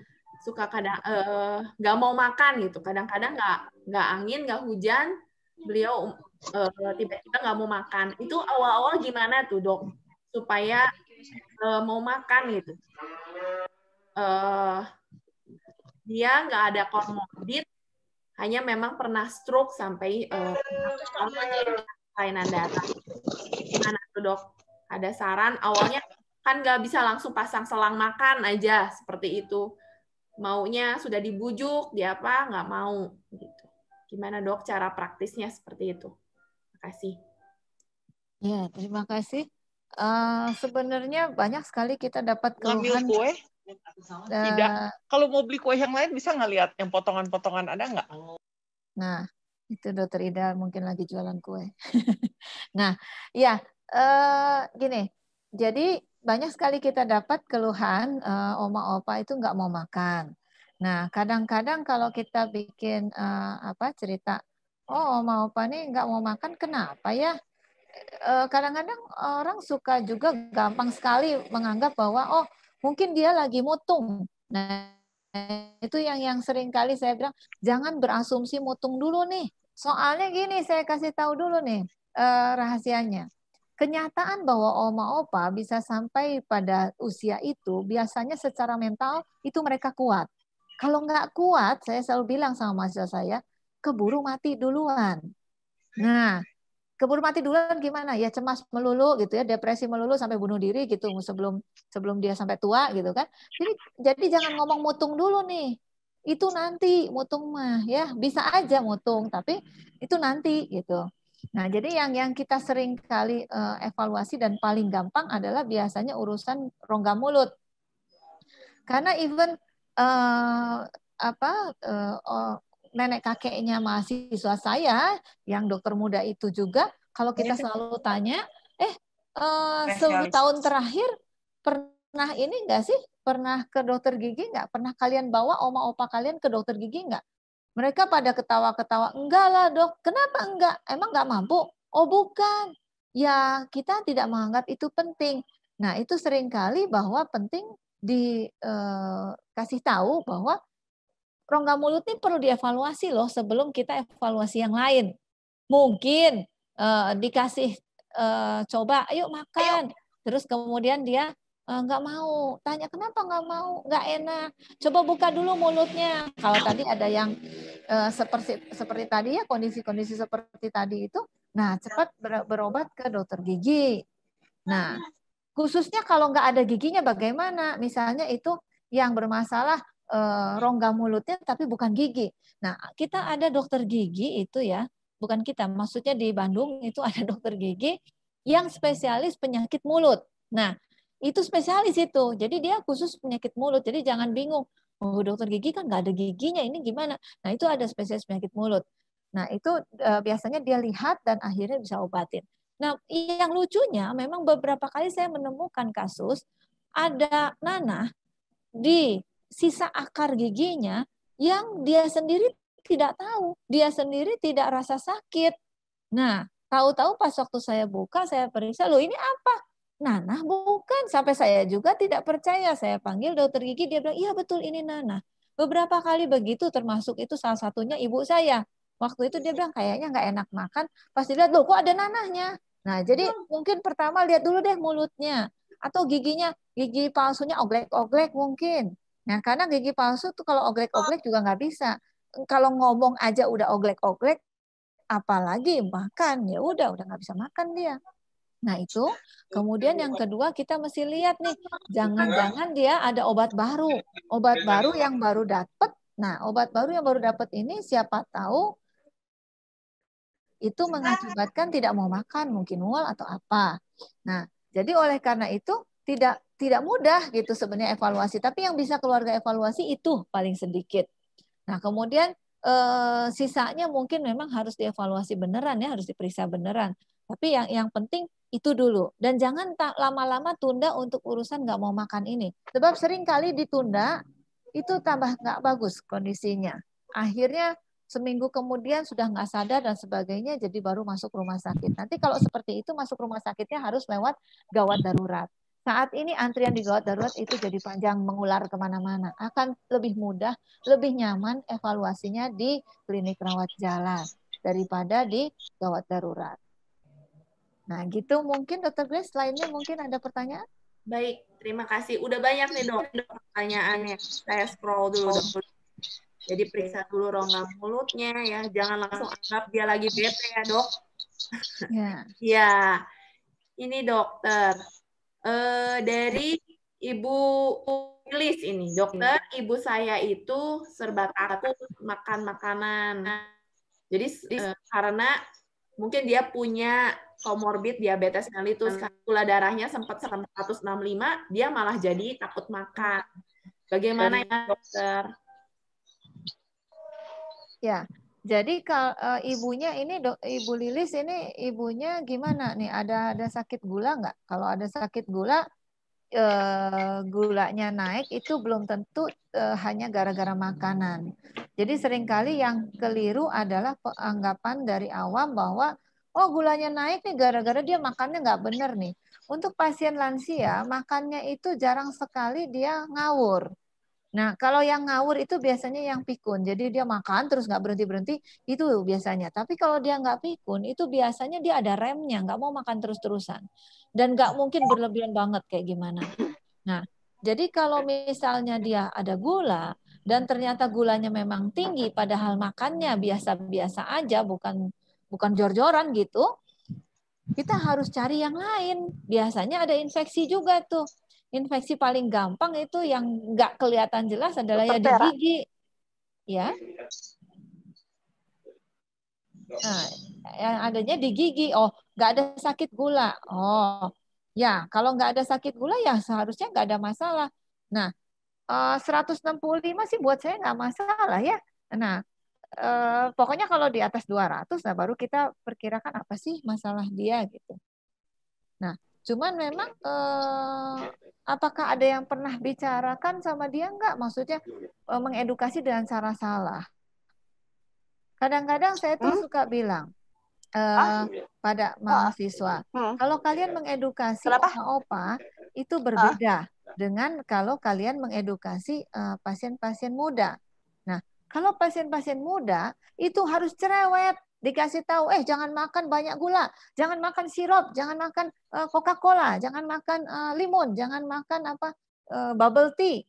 suka kadang nggak mau makan gitu, kadang-kadang nggak angin nggak hujan beliau tiba-tiba nggak mau makan. Itu awal-awal gimana tuh dok supaya mau makan gitu? Dia nggak ada komorbid, hanya memang pernah stroke sampai kelainan darah. Gimana tuh dok? Ada saran? Awalnya kan nggak bisa langsung pasang selang makan aja seperti itu. Maunya sudah dibujuk, dia apa nggak mau gitu. Gimana dok cara praktisnya seperti itu? Terima kasih. Ya, terima kasih. Sebenarnya banyak sekali kita dapat keluhan. Ngambil kue? Tidak. Kalau mau beli kue yang lain bisa nggak lihat yang potongan-potongan ada nggak? Nah, itu dokter Ida mungkin lagi jualan kue. Nah, ya gini. Jadi banyak sekali kita dapat keluhan oma opa itu nggak mau makan. Nah, kadang-kadang kalau kita bikin cerita, oh oma opa nih nggak mau makan, kenapa ya? Kadang-kadang orang suka juga gampang sekali menganggap bahwa oh mungkin dia lagi mutung. Nah, itu yang sering kali saya bilang jangan berasumsi mutung dulu nih. Soalnya gini, saya kasih tahu dulu nih rahasianya. Kenyataan bahwa oma opa bisa sampai pada usia itu biasanya secara mental itu mereka kuat. Kalau nggak kuat, saya selalu bilang sama mahasiswa saya, keburu mati duluan. Nah, keburu mati duluan gimana? Ya cemas melulu gitu ya, depresi melulu sampai bunuh diri gitu sebelum dia sampai tua gitu kan. Jadi jangan ngomong mutung dulu nih. Itu nanti mutung mah ya, bisa aja mutung tapi itu nanti gitu. Nah, jadi yang kita sering kali evaluasi dan paling gampang adalah biasanya urusan rongga mulut. Karena even nenek kakeknya mahasiswa saya yang dokter muda itu juga, kalau kita selalu tanya, 10 tahun terakhir pernah ini enggak sih? Pernah ke dokter gigi enggak? Pernah kalian bawa oma opa kalian ke dokter gigi enggak? Mereka pada ketawa-ketawa, enggak lah dok. Kenapa enggak? Emang enggak mampu? Oh bukan. Ya kita tidak menganggap itu penting. Nah itu seringkali bahwa penting dikasih tahu bahwa rongga mulut ini perlu dievaluasi loh sebelum kita evaluasi yang lain. Mungkin dikasih coba, ayo makan. Terus kemudian dia nggak mau. Tanya kenapa nggak mau? Nggak enak. Coba buka dulu mulutnya. Kalau tadi ada yang seperti tadi ya, kondisi-kondisi seperti tadi itu, nah cepat berobat ke dokter gigi. Nah, khususnya kalau nggak ada giginya bagaimana? Misalnya itu yang bermasalah rongga mulutnya tapi bukan gigi. Nah, kita ada dokter gigi itu ya, bukan kita, maksudnya di Bandung itu ada dokter gigi yang spesialis penyakit mulut. Nah, itu spesialis itu. Jadi dia khusus penyakit mulut. Jadi jangan bingung. Oh, dokter gigi kan nggak ada giginya, ini gimana? Nah, itu ada spesialis penyakit mulut. Nah, itu biasanya dia lihat dan akhirnya bisa obatin. Nah, yang lucunya memang beberapa kali saya menemukan kasus ada nanah di sisa akar giginya yang dia sendiri tidak tahu, dia sendiri tidak rasa sakit. Nah, tahu-tahu pas waktu saya buka, saya periksa, loh ini apa? Nanah bukan. Sampai saya juga tidak percaya. Saya panggil dokter gigi, dia bilang, iya betul ini nanah. Beberapa kali begitu, termasuk itu salah satunya ibu saya. Waktu itu dia bilang, kayaknya nggak enak makan. Pas dilihat, loh kok ada nanahnya? Nah, jadi mungkin pertama lihat dulu deh mulutnya. Atau giginya, gigi palsunya oglek-oglek mungkin. Nah, karena gigi palsu tuh kalau oglek-oglek juga nggak bisa. Kalau ngomong aja udah oglek-oglek, apalagi makan, ya udah nggak bisa makan dia. Nah itu, kemudian yang kedua kita mesti lihat nih, jangan-jangan dia ada obat baru yang baru dapat. Nah, obat baru yang baru dapat ini siapa tahu itu mengakibatkan tidak mau makan, mungkin mual atau apa. Nah, jadi oleh karena itu tidak mudah gitu sebenarnya evaluasi, tapi yang bisa keluarga evaluasi itu paling sedikit. Nah, kemudian sisanya mungkin memang harus dievaluasi beneran ya, harus diperiksa beneran. Tapi yang penting itu dulu. Dan jangan lama-lama tunda untuk urusan nggak mau makan ini. Sebab sering kali ditunda, itu tambah nggak bagus kondisinya. Akhirnya seminggu kemudian sudah nggak sadar dan sebagainya, jadi baru masuk rumah sakit. Nanti kalau seperti itu masuk rumah sakitnya harus lewat gawat darurat. Saat ini antrian di gawat darurat itu jadi panjang, mengular kemana-mana. Akan lebih mudah, lebih nyaman evaluasinya di klinik rawat jalan daripada di gawat darurat. Nah gitu mungkin Dr. Grace, lainnya mungkin ada pertanyaan? Baik, terima kasih. Udah banyak nih dok pertanyaannya. Saya scroll dulu dok. Jadi periksa dulu rongga mulutnya ya. Jangan langsung anggap dia lagi bete ya dok. Ya. Ya, ini dokter. Dari Ibu Lilis ini, dokter, ibu saya itu serba takut makan makanan. Jadi karena mungkin dia punya komorbid diabetes mellitus, gula darahnya sempat 165, dia malah jadi takut makan. Bagaimana ya dokter? Ya, jadi kalau ibunya ini Ibu Lilis ini ibunya gimana nih? Ada sakit gula nggak? Kalau ada sakit gula, gulanya naik itu belum tentu hanya gara-gara makanan. Jadi seringkali yang keliru adalah anggapan dari awam bahwa oh gulanya naik nih gara-gara dia makannya nggak benar nih. Untuk pasien lansia makannya itu jarang sekali dia ngawur. Nah, kalau yang ngawur itu biasanya yang pikun. Jadi dia makan terus nggak berhenti-berhenti, itu biasanya. Tapi kalau dia nggak pikun, itu biasanya dia ada remnya, nggak mau makan terus-terusan. Dan nggak mungkin berlebihan banget kayak gimana. Nah, jadi kalau misalnya dia ada gula, dan ternyata gulanya memang tinggi, padahal makannya biasa-biasa aja, bukan jor-joran gitu, kita harus cari yang lain. Biasanya ada infeksi juga tuh. Infeksi paling gampang itu yang nggak kelihatan jelas adalah ya di gigi. Ya. Nah, yang adanya di gigi. Oh, nggak ada sakit gula. Oh, ya kalau nggak ada sakit gula ya seharusnya nggak ada masalah. Nah, 165 sih buat saya nggak masalah ya. Nah, pokoknya kalau di atas 200, nah baru kita perkirakan apa sih masalah dia gitu. Nah, cuman memang apakah ada yang pernah bicarakan sama dia enggak? Maksudnya mengedukasi dengan cara salah. Kadang-kadang saya tuh suka bilang pada mahasiswa, kalau kalian mengedukasi opa-opa itu berbeda dengan kalau kalian mengedukasi pasien-pasien muda. Nah, kalau pasien-pasien muda itu harus cerewet, dikasih tahu, jangan makan banyak gula, jangan makan sirup, jangan makan Coca-Cola, jangan makan limun, jangan makan bubble tea.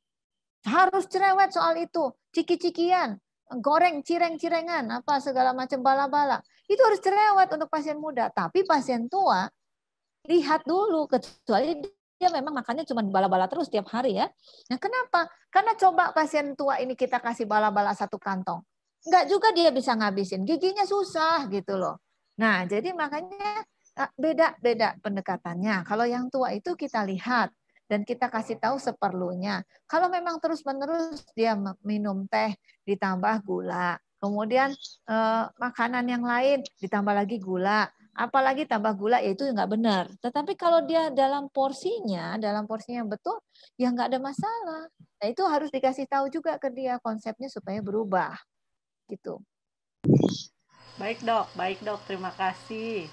Harus cerewet soal itu, ciki-cikian, goreng, cireng-cirengan, apa segala macam bala-bala. Itu harus cerewet untuk pasien muda. Tapi pasien tua, lihat dulu, kecuali dia memang makannya cuma bala-bala terus tiap hari ya. Nah kenapa? Karena coba pasien tua ini kita kasih bala-bala satu kantong. Enggak juga dia bisa ngabisin, giginya susah gitu loh. Nah jadi makanya beda-beda pendekatannya. Kalau yang tua itu kita lihat dan kita kasih tahu seperlunya. Kalau memang terus-menerus dia minum teh ditambah gula, kemudian makanan yang lain ditambah lagi gula, apalagi tambah gula, ya itu nggak benar. Tetapi kalau dia dalam porsinya yang betul, ya nggak ada masalah. Nah itu harus dikasih tahu juga ke dia konsepnya supaya berubah, gitu. Baik dok, terima kasih.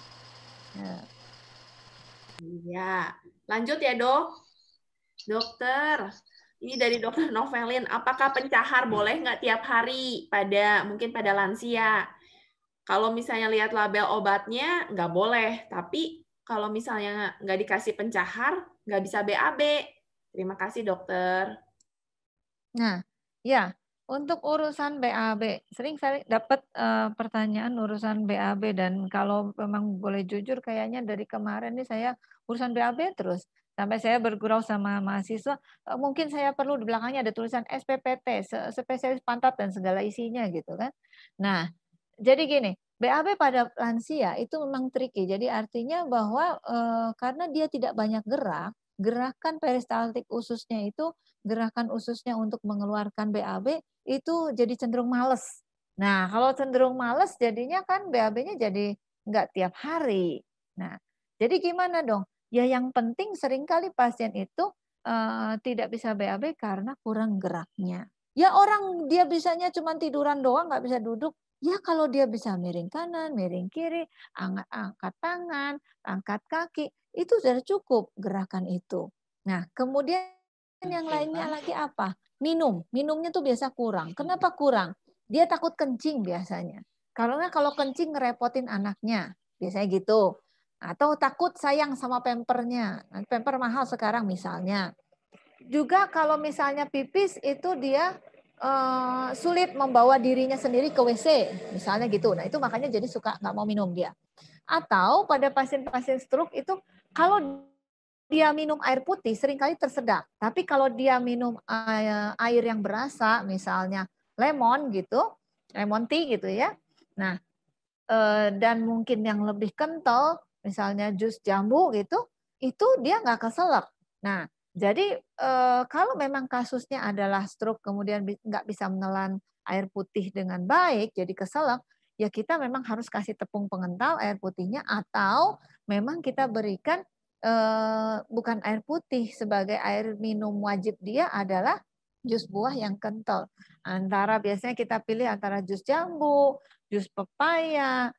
Ya. Iya, lanjut ya dok. Dokter, ini dari dokter Novelin, apakah pencahar boleh nggak tiap hari mungkin pada lansia? Kalau misalnya lihat label obatnya nggak boleh, tapi kalau misalnya nggak dikasih pencahar nggak bisa BAB. Terima kasih dokter. Nah, ya, untuk urusan BAB, sering saya dapat pertanyaan urusan BAB dan kalau memang boleh jujur kayaknya dari kemarin nih saya urusan BAB terus. Sampai saya bergurau sama mahasiswa, mungkin saya perlu di belakangnya ada tulisan SPPT, spesialis pantat dan segala isinya gitu kan. Nah, jadi gini, BAB pada lansia itu memang tricky. Jadi artinya bahwa karena dia tidak banyak gerak, gerakan peristaltik ususnya itu gerakan ususnya untuk mengeluarkan BAB itu jadi cenderung males. Nah, kalau cenderung males jadinya kan BAB-nya jadi nggak tiap hari. Nah, jadi gimana dong? Ya yang penting seringkali pasien itu tidak bisa BAB karena kurang geraknya. Ya orang dia bisanya cuma tiduran doang, nggak bisa duduk. Ya kalau dia bisa miring kanan, miring kiri, angkat tangan, angkat kaki, itu sudah cukup gerakan itu. Nah, kemudian yang lainnya lagi apa? Minumnya tuh biasa kurang. Kenapa kurang? Dia takut kencing biasanya. Karena kalau kencing ngerepotin anaknya, biasanya gitu. Atau takut sayang sama pempernya. Pemper mahal sekarang misalnya. Juga kalau misalnya pipis itu dia sulit membawa dirinya sendiri ke WC, misalnya gitu. Nah itu makanya jadi suka nggak mau minum dia. Atau pada pasien-pasien stroke itu kalau dia minum air putih seringkali tersedak. Tapi kalau dia minum air yang berasa, misalnya lemon gitu, lemon tea gitu ya. Nah, dan mungkin yang lebih kental, misalnya jus jambu gitu, itu dia nggak keselak. Nah, jadi kalau memang kasusnya adalah stroke kemudian nggak bisa menelan air putih dengan baik, jadi keselak, ya kita memang harus kasih tepung pengental air putihnya atau memang kita berikan bukan air putih sebagai air minum wajib dia adalah jus buah yang kental. Biasanya kita pilih antara jus jambu, jus pepaya,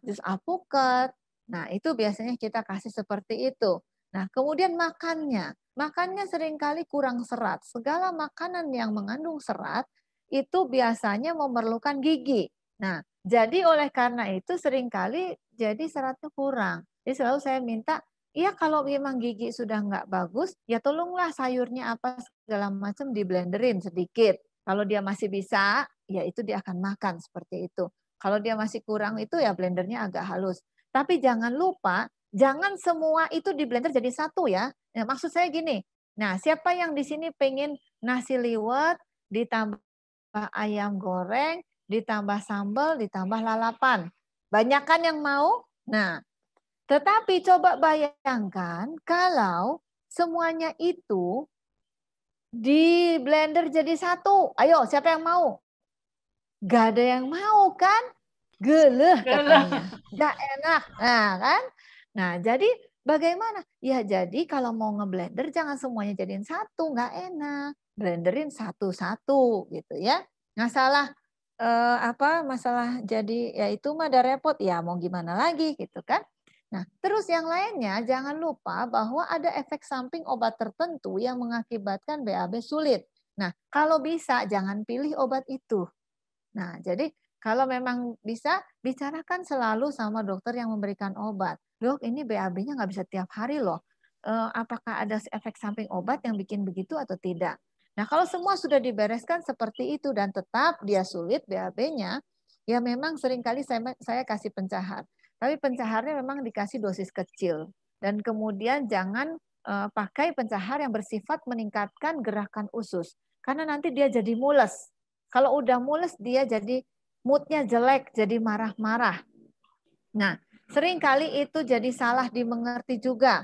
jus alpukat. Nah, itu biasanya kita kasih seperti itu. Nah, kemudian makannya seringkali kurang serat. Segala makanan yang mengandung serat itu biasanya memerlukan gigi. Nah, jadi oleh karena itu seringkali jadi seratnya kurang. Jadi selalu saya minta, ya kalau memang gigi sudah nggak bagus, ya tolonglah sayurnya apa segala macam di blenderin sedikit. Kalau dia masih bisa, ya itu dia akan makan seperti itu. Kalau dia masih kurang itu ya blendernya agak halus. Tapi jangan lupa, jangan semua itu di blender jadi satu ya. Nah, maksud saya gini, nah siapa yang di sini pengen nasi liwet, ditambah ayam goreng, ditambah sambal, ditambah lalapan. Banyak kan yang mau? Nah, tetapi coba bayangkan kalau semuanya itu di blender jadi satu. Ayo, siapa yang mau? Gak ada yang mau kan? Geleh katanya. Gak enak. Nah, kan? Nah, jadi bagaimana? Ya, jadi kalau mau ngeblender jangan semuanya jadiin satu, nggak enak. Blenderin satu-satu gitu ya. Masalah masalah jadi ya itu mah ada repot ya mau gimana lagi gitu kan. Nah, terus yang lainnya jangan lupa bahwa ada efek samping obat tertentu yang mengakibatkan BAB sulit. Nah, kalau bisa jangan pilih obat itu. Nah, jadi kalau memang bisa, bicarakan selalu sama dokter yang memberikan obat. Dok, ini BAB-nya nggak bisa tiap hari loh. Apakah ada efek samping obat yang bikin begitu atau tidak? Nah, kalau semua sudah dibereskan seperti itu dan tetap dia sulit BAB-nya, ya memang seringkali saya kasih pencahar. Tapi pencaharnya memang dikasih dosis kecil. Dan kemudian jangan pakai pencahar yang bersifat meningkatkan gerakan usus. Karena nanti dia jadi mules. Kalau udah mules dia jadi moodnya jelek, jadi marah-marah. Nah, seringkali itu jadi salah dimengerti juga.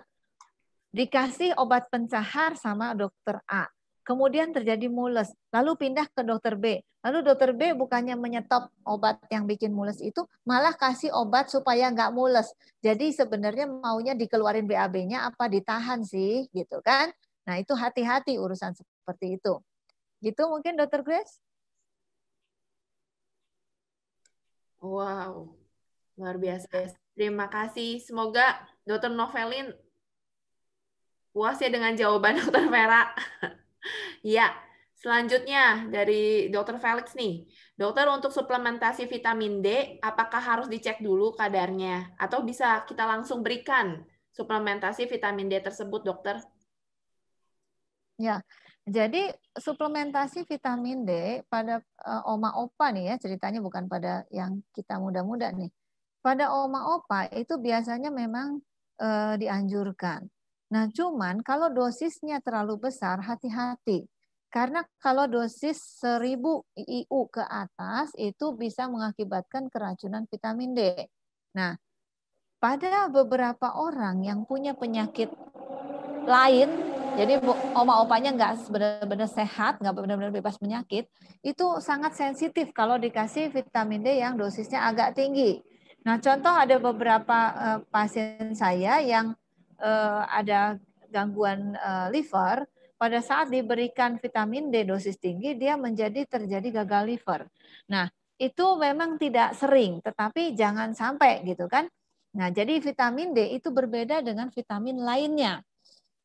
Dikasih obat pencahar sama dokter A. Kemudian terjadi mules. Lalu pindah ke dokter B. Lalu dokter B bukannya menyetop obat yang bikin mules itu, malah kasih obat supaya nggak mules. Jadi sebenarnya maunya dikeluarin BAB-nya apa ditahan sih, gitu kan. Nah, itu hati-hati urusan seperti itu. Gitu mungkin dokter Grace? Wow, luar biasa. Terima kasih. Semoga Dokter Novelin puas ya dengan jawaban Dokter Vera. Ya, selanjutnya dari Dokter Felix nih. Dokter, untuk suplementasi vitamin D, apakah harus dicek dulu kadarnya? Atau bisa kita langsung berikan suplementasi vitamin D tersebut, dokter? Ya, jadi suplementasi vitamin D pada oma opa nih ya, ceritanya bukan pada yang kita muda-muda nih. Pada oma opa itu biasanya memang dianjurkan. Nah, cuman kalau dosisnya terlalu besar, hati-hati. Karena kalau dosis 1000 IU ke atas itu bisa mengakibatkan keracunan vitamin D. Nah, pada beberapa orang yang punya penyakit lain, jadi oma-opanya nggak benar-benar sehat, nggak benar-benar bebas penyakit, itu sangat sensitif kalau dikasih vitamin D yang dosisnya agak tinggi. Nah, contoh ada beberapa pasien saya yang ada gangguan liver, pada saat diberikan vitamin D dosis tinggi, dia terjadi gagal liver. Nah, itu memang tidak sering, tetapi jangan sampai gitu kan. Nah, jadi vitamin D itu berbeda dengan vitamin lainnya.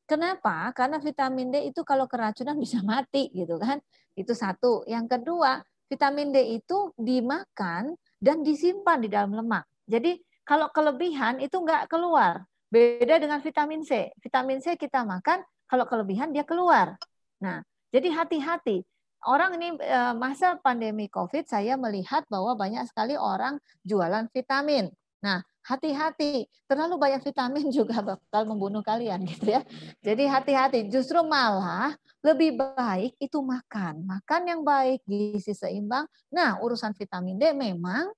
Kenapa? Karena vitamin D itu kalau keracunan bisa mati gitu kan. Itu satu. Yang kedua, vitamin D itu dimakan dan disimpan di dalam lemak. Jadi kalau kelebihan itu nggak keluar. Beda dengan vitamin C. Vitamin C kita makan, kalau kelebihan dia keluar. Nah, jadi hati-hati. Orang ini masa pandemi COVID saya melihat bahwa banyak sekali orang jualan vitamin. Nah, hati-hati. Terlalu banyak vitamin juga bakal membunuh kalian gitu ya. Jadi hati-hati. Justru malah lebih baik itu makan. Makan yang baik, gizi seimbang. Nah, urusan vitamin D memang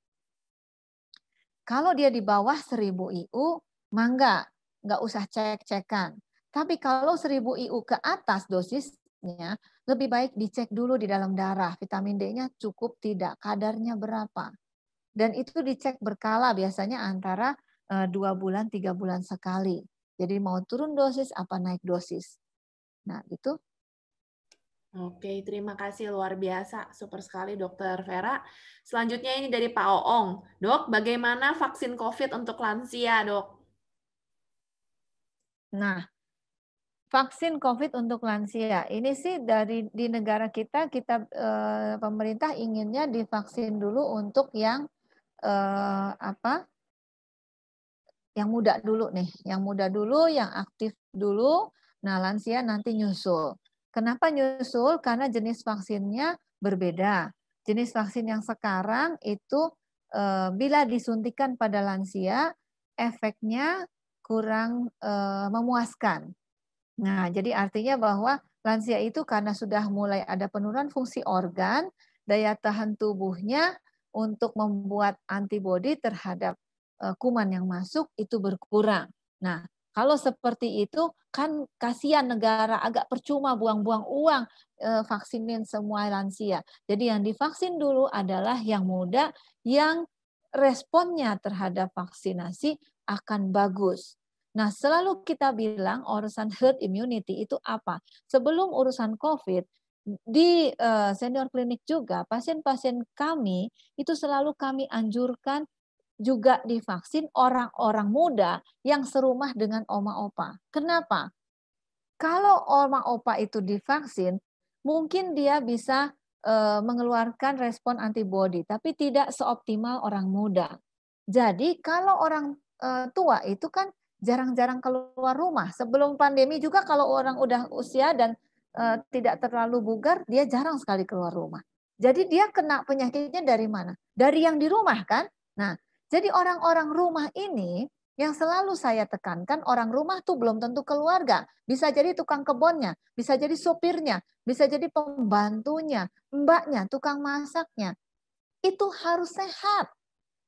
kalau dia di bawah 1000 IU, mangga, nggak usah cek-cekan. Tapi kalau 1000 IU ke atas dosisnya, lebih baik dicek dulu di dalam darah. Vitamin D-nya cukup tidak, kadarnya berapa. Dan itu dicek berkala, biasanya antara 2 bulan, 3 bulan sekali. Jadi mau turun dosis, apa naik dosis. Nah, itu. Oke, terima kasih, luar biasa. Super sekali, Dokter Vera. Selanjutnya ini dari Pak Oong. Dok, bagaimana vaksin COVID untuk lansia, Dok? Nah, vaksin COVID untuk lansia. Ini sih di negara kita pemerintah inginnya divaksin dulu untuk yang yang muda dulu nih, yang muda dulu, yang aktif dulu. Nah, lansia nanti nyusul. Kenapa nyusul? Karena jenis vaksinnya berbeda. Jenis vaksin yang sekarang itu bila disuntikan pada lansia, efeknya kurang memuaskan. Nah, jadi artinya bahwa lansia itu karena sudah mulai ada penurunan fungsi organ, daya tahan tubuhnya untuk membuat antibodi terhadap kuman yang masuk itu berkurang. Nah, kalau seperti itu kan kasihan negara, agak percuma buang-buang uang vaksinin semua lansia. Jadi yang divaksin dulu adalah yang muda yang responnya terhadap vaksinasi akan bagus. Nah, selalu kita bilang urusan herd immunity itu apa? Sebelum urusan COVID, di senior klinik juga, pasien-pasien kami itu selalu kami anjurkan juga divaksin orang-orang muda yang serumah dengan oma opa. Kenapa? Kalau oma opa itu divaksin, mungkin dia bisa mengeluarkan respon antibodi, tapi tidak seoptimal orang muda. Jadi kalau orang tua itu kan jarang-jarang keluar rumah. Sebelum pandemi juga kalau orang udah usia dan tidak terlalu bugar, dia jarang sekali keluar rumah. Jadi dia kena penyakitnya dari mana? Dari yang di rumah kan? Nah, jadi orang-orang rumah ini yang selalu saya tekankan, orang rumah tuh belum tentu keluarga. Bisa jadi tukang kebunnya, bisa jadi sopirnya, bisa jadi pembantunya, mbaknya, tukang masaknya. Itu harus sehat.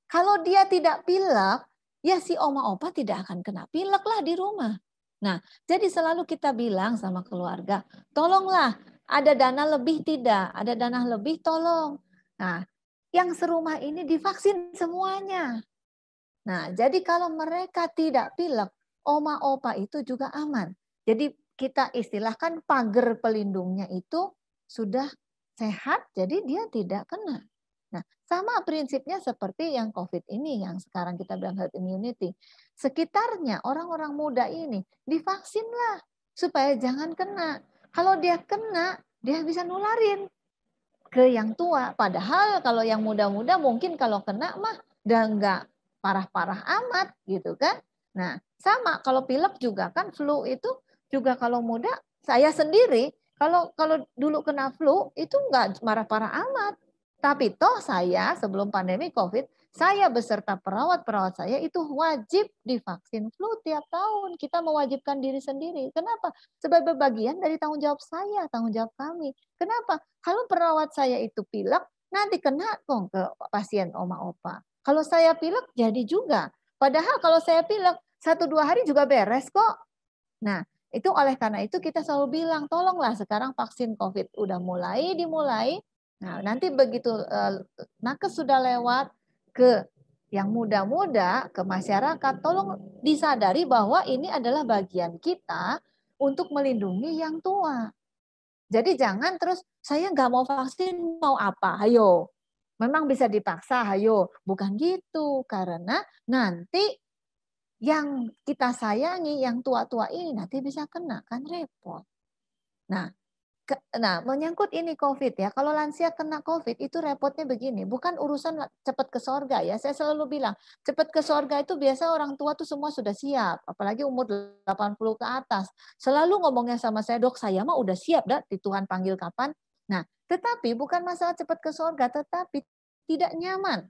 Kalau dia tidak pilek, ya si oma opa tidak akan kena pilek lah di rumah. Nah, jadi selalu kita bilang sama keluarga, tolonglah ada dana lebih tidak, ada dana lebih tolong. Nah, yang serumah ini divaksin semuanya. Nah, jadi kalau mereka tidak pilek, oma opa itu juga aman. Jadi kita istilahkan pagar pelindungnya itu sudah sehat, jadi dia tidak kena. Nah, sama prinsipnya seperti yang COVID ini, yang sekarang kita bilang herd immunity. Sekitarnya orang-orang muda ini divaksinlah supaya jangan kena. Kalau dia kena, dia bisa nularin ke yang tua. Padahal kalau yang muda-muda mungkin kalau kena mah udah nggak parah-parah amat gitu kan. Nah, sama kalau pilek juga kan, flu itu juga kalau muda, saya sendiri kalau dulu kena flu itu nggak parah-parah amat. Tapi toh saya sebelum pandemi COVID, saya beserta perawat-perawat saya itu wajib divaksin flu tiap tahun. Kita mewajibkan diri sendiri. Kenapa? Sebagai bagian dari tanggung jawab saya, tanggung jawab kami. Kenapa? Kalau perawat saya itu pilek, nanti kena dong ke pasien oma opa. Kalau saya pilek jadi juga. Padahal kalau saya pilek 1-2 hari juga beres kok. Nah, itu oleh karena itu kita selalu bilang, tolonglah sekarang vaksin COVID udah dimulai. Nah, nanti begitu nakes sudah lewat ke yang muda-muda, ke masyarakat, tolong disadari bahwa ini adalah bagian kita untuk melindungi yang tua. Jadi jangan terus, saya nggak mau vaksin, mau apa? Ayo. Memang bisa dipaksa, ayo. Bukan gitu, karena nanti yang kita sayangi, yang tua-tua ini nanti bisa kena, kan repot. Nah, menyangkut ini COVID ya, kalau lansia kena COVID itu repotnya begini, bukan urusan cepat ke sorga ya. Saya selalu bilang, cepat ke sorga itu biasa orang tua tuh semua sudah siap, apalagi umur 80 ke atas. Selalu ngomongnya sama saya, dok saya mah udah siap dah, di Tuhan panggil kapan. Nah, tetapi bukan masalah cepat ke sorga, tetapi tidak nyaman.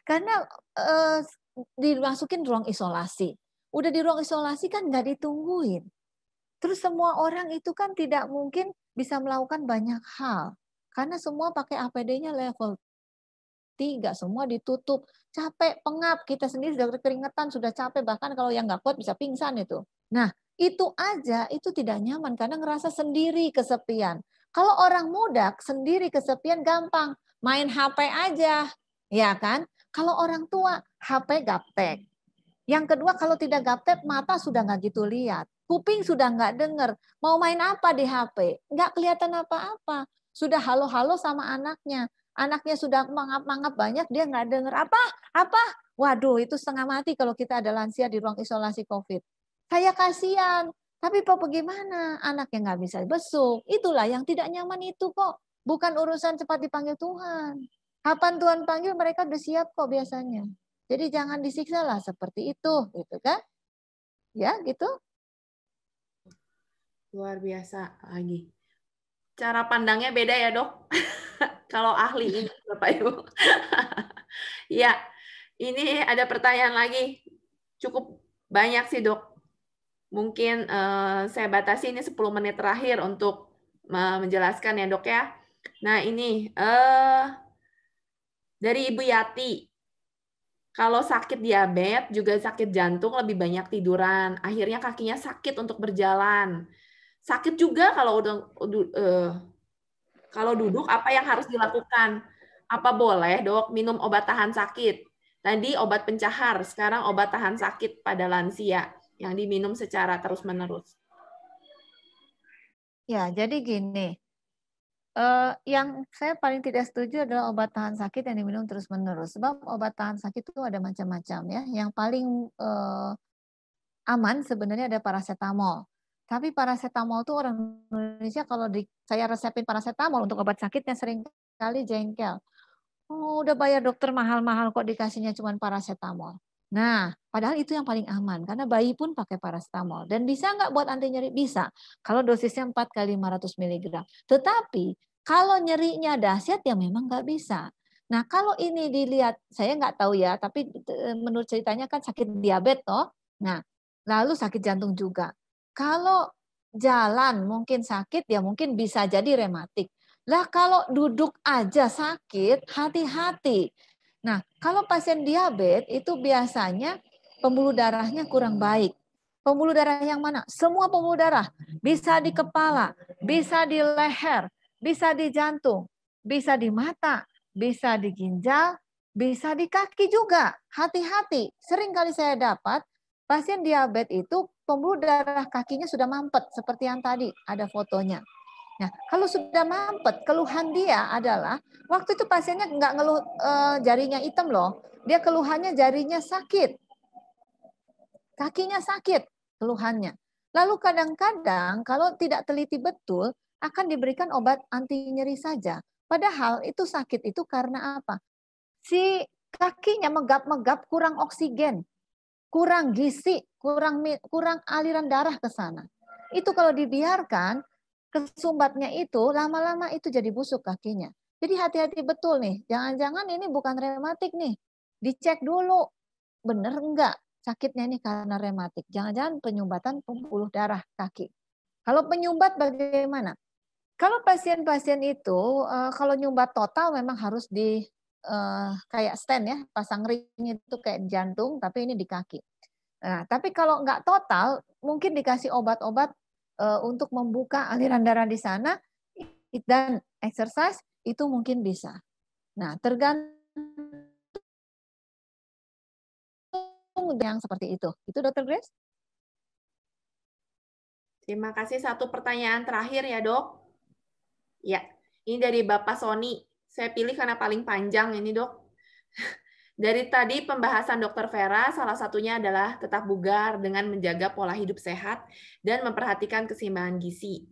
Karena dimasukin ruang isolasi. Udah di ruang isolasi kan nggak ditungguin. Terus semua orang itu kan tidak mungkin bisa melakukan banyak hal. Karena semua pakai APD-nya level 3, semua ditutup. Capek, pengap, kita sendiri sudah keringetan, sudah capek, bahkan kalau yang nggak kuat bisa pingsan itu. Nah, itu aja, itu tidak nyaman karena ngerasa sendiri kesepian. Kalau orang muda sendiri kesepian gampang, main HP aja, ya kan? Kalau orang tua, HP gaptek. Yang kedua, kalau tidak gaptek, mata sudah nggak gitu lihat. Kuping sudah nggak dengar. Mau main apa di HP? Nggak kelihatan apa-apa. Sudah halo-halo sama anaknya. Anaknya sudah mangap-mangap banyak, dia nggak dengar. Apa? Waduh, itu setengah mati kalau kita ada lansia di ruang isolasi COVID. Saya kasihan. Tapi Pak bagaimana? Anaknya nggak bisa besuk. Itulah yang tidak nyaman itu kok. Bukan urusan cepat dipanggil Tuhan. Kapan Tuhan panggil, mereka udah siap kok biasanya. Jadi jangan disiksa lah seperti itu, gitu kan? Ya, gitu. Luar biasa lagi. Cara pandangnya beda ya, Dok. Kalau ahli ini, Bapak Ibu. Ya, ini ada pertanyaan lagi. Cukup banyak sih, Dok. Mungkin saya batasi ini 10 menit terakhir untuk menjelaskan ya, Dok ya. Nah, ini dari Ibu Yati. Kalau sakit diabetes, juga sakit jantung lebih banyak tiduran. Akhirnya kakinya sakit untuk berjalan. Sakit juga kalau duduk, apa yang harus dilakukan? Apa boleh, Dok, minum obat tahan sakit? Tadi obat pencahar, sekarang obat tahan sakit pada lansia yang diminum secara terus-menerus. Ya, jadi gini. Yang saya paling tidak setuju adalah obat tahan sakit yang diminum terus-menerus. Sebab obat tahan sakit itu ada macam-macam ya. Yang paling aman sebenarnya ada paracetamol. Tapi paracetamol itu orang Indonesia kalau saya resepin paracetamol untuk obat sakitnya sering kali jengkel. Oh, udah bayar dokter mahal-mahal kok dikasihnya cuma paracetamol. Nah, padahal itu yang paling aman karena bayi pun pakai paracetamol. Dan bisa nggak buat anti nyeri? Bisa. Kalau dosisnya 4 kali 500 mg. Tetapi kalau nyerinya dahsyat ya memang nggak bisa. Nah, kalau ini dilihat, saya nggak tahu ya, tapi menurut ceritanya kan sakit diabetes toh. Nah, lalu sakit jantung juga. Kalau jalan mungkin sakit, ya mungkin bisa jadi rematik. Lah kalau duduk aja sakit, hati-hati. Nah, kalau pasien diabetes itu biasanya pembuluh darahnya kurang baik. Pembuluh darah yang mana? Semua pembuluh darah. Bisa di kepala, bisa di leher, bisa di jantung, bisa di mata, bisa di ginjal, bisa di kaki juga. Hati-hati. Sering kali saya dapat pasien diabetes itu pembuluh darah kakinya sudah mampet seperti yang tadi ada fotonya. Nah, kalau sudah mampet, keluhan dia adalah waktu itu pasiennya nggak ngeluh jarinya hitam loh. Dia keluhannya jarinya sakit. Kakinya sakit keluhannya. Lalu kadang-kadang kalau tidak teliti betul akan diberikan obat anti nyeri saja. Padahal itu sakit itu karena apa? Si kakinya megap-megap kurang oksigen, kurang gizi, kurang aliran darah ke sana. Itu kalau dibiarkan kesumbatnya itu lama-lama itu jadi busuk kakinya. Jadi hati-hati betul nih. Jangan-jangan ini bukan rematik nih. Dicek dulu. Bener enggak sakitnya ini karena rematik. Jangan-jangan penyumbatan pembuluh darah kaki. Kalau penyumbat bagaimana? Kalau pasien-pasien itu kalau nyumbat total memang harus di kayak stent ya, pasang ring itu kayak jantung, tapi ini di kaki. Nah, tapi kalau enggak total, mungkin dikasih obat-obat untuk membuka aliran darah di sana dan exercise itu mungkin bisa. Nah, tergantung yang seperti itu. Itu Dr. Grace? Terima kasih. Satu pertanyaan terakhir ya, Dok. Ya, ini dari Bapak Sony. Saya pilih karena paling panjang ini, Dok. Dari tadi pembahasan Dr. Vera, salah satunya adalah tetap bugar dengan menjaga pola hidup sehat dan memperhatikan keseimbangan gizi.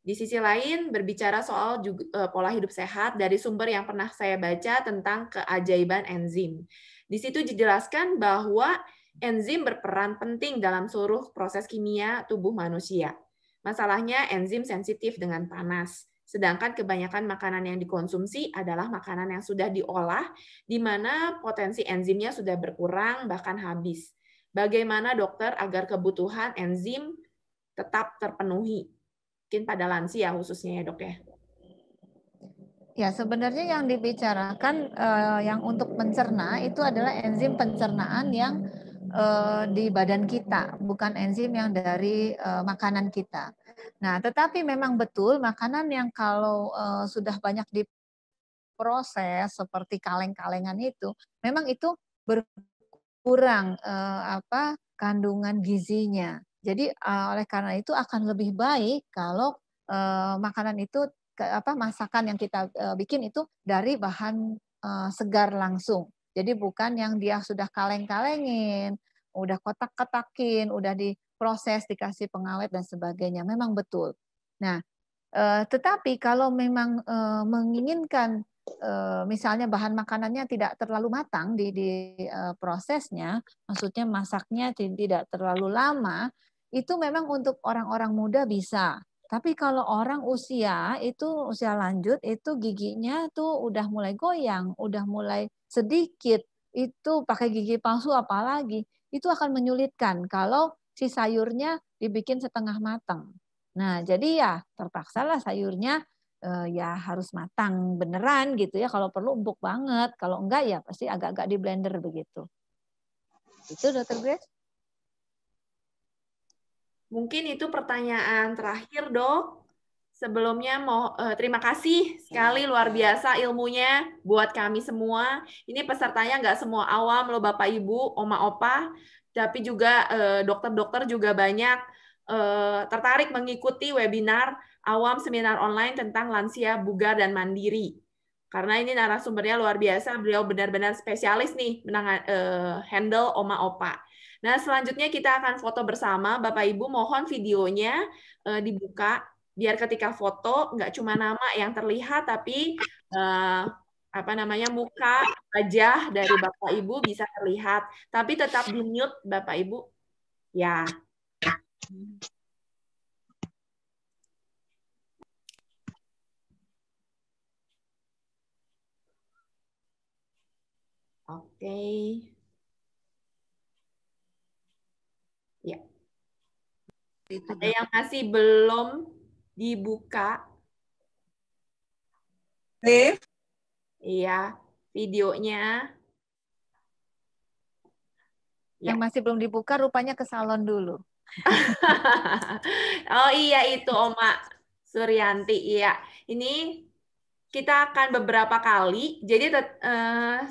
Di sisi lain, berbicara soal pola hidup sehat dari sumber yang pernah saya baca tentang keajaiban enzim. Di situ dijelaskan bahwa enzim berperan penting dalam seluruh proses kimia tubuh manusia. Masalahnya enzim sensitif dengan panas. Sedangkan kebanyakan makanan yang dikonsumsi adalah makanan yang sudah diolah, di mana potensi enzimnya sudah berkurang, bahkan habis. Bagaimana dokter agar kebutuhan enzim tetap terpenuhi? Mungkin pada lansia khususnya ya dok ya. Ya sebenarnya yang dibicarakan yang untuk mencerna itu adalah enzim pencernaan yang di badan kita, bukan enzim yang dari makanan kita. Nah, tetapi memang betul makanan yang kalau sudah banyak diproses seperti kaleng-kalengan itu, memang itu berkurang kandungan gizinya. Jadi oleh karena itu akan lebih baik kalau makanan itu masakan yang kita bikin itu dari bahan segar langsung. Jadi bukan yang dia sudah kaleng-kalengin, udah kotak-kotakin, udah diproses, dikasih pengawet dan sebagainya. Memang betul. Nah, tetapi kalau memang menginginkan misalnya bahan makanannya tidak terlalu matang di prosesnya, maksudnya masaknya tidak terlalu lama, itu memang untuk orang-orang muda bisa. Tapi kalau orang usia lanjut itu giginya tuh udah mulai goyang, udah mulai sedikit, itu pakai gigi palsu apalagi, itu akan menyulitkan kalau si sayurnya dibikin setengah matang. Nah, jadi ya terpaksalah sayurnya ya harus matang beneran gitu ya, kalau perlu empuk banget, kalau enggak ya pasti agak-agak di blender begitu. Itu Dr. Grace? Mungkin itu pertanyaan terakhir, Dok. Sebelumnya terima kasih sekali luar biasa ilmunya buat kami semua. Ini pesertanya nggak semua awam loh Bapak Ibu, Oma Opa, tapi juga dokter-dokter juga banyak tertarik mengikuti webinar awam seminar online tentang lansia bugar dan mandiri. Karena ini narasumbernya luar biasa, beliau benar-benar spesialis nih handle Oma Opa. Nah, selanjutnya kita akan foto bersama. Bapak Ibu, mohon videonya dibuka, biar ketika foto nggak cuma nama yang terlihat, tapi muka, wajah dari Bapak Ibu bisa terlihat. Tapi tetap di-mute, Bapak Ibu. Ya. Oke. Ya. Ada yang masih belum dibuka? Iya, videonya. Yang masih belum dibuka rupanya ke salon dulu. Oh iya itu Oma Suryanti. Iya, ini kita akan beberapa kali. Jadi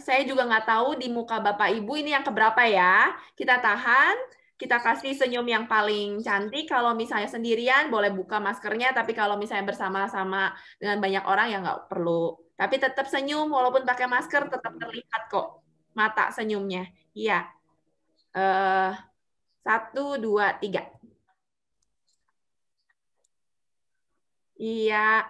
saya juga nggak tahu di muka Bapak Ibu ini yang keberapa ya. Kita tahan. kita kasih senyum yang paling cantik. Kalau misalnya sendirian, boleh buka maskernya. Tapi kalau misalnya bersama-sama dengan banyak orang, ya nggak perlu. Tapi tetap senyum, walaupun pakai masker, tetap terlihat kok mata senyumnya. Iya. 1, 2, 3. Iya.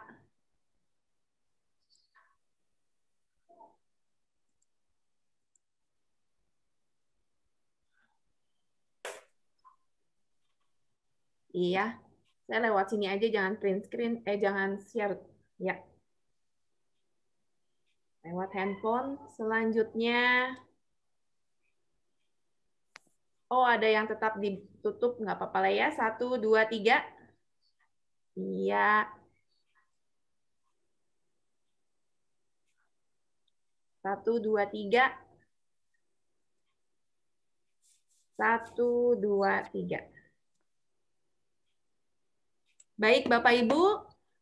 Iya. Saya lewat sini aja, jangan print screen, jangan share. Ya. Lewat handphone. Selanjutnya. Oh, ada yang tetap ditutup, nggak apa-apa lah ya. 1, 2, 3. Iya. Satu, dua, 3. 1, 2, 3. Baik, Bapak Ibu,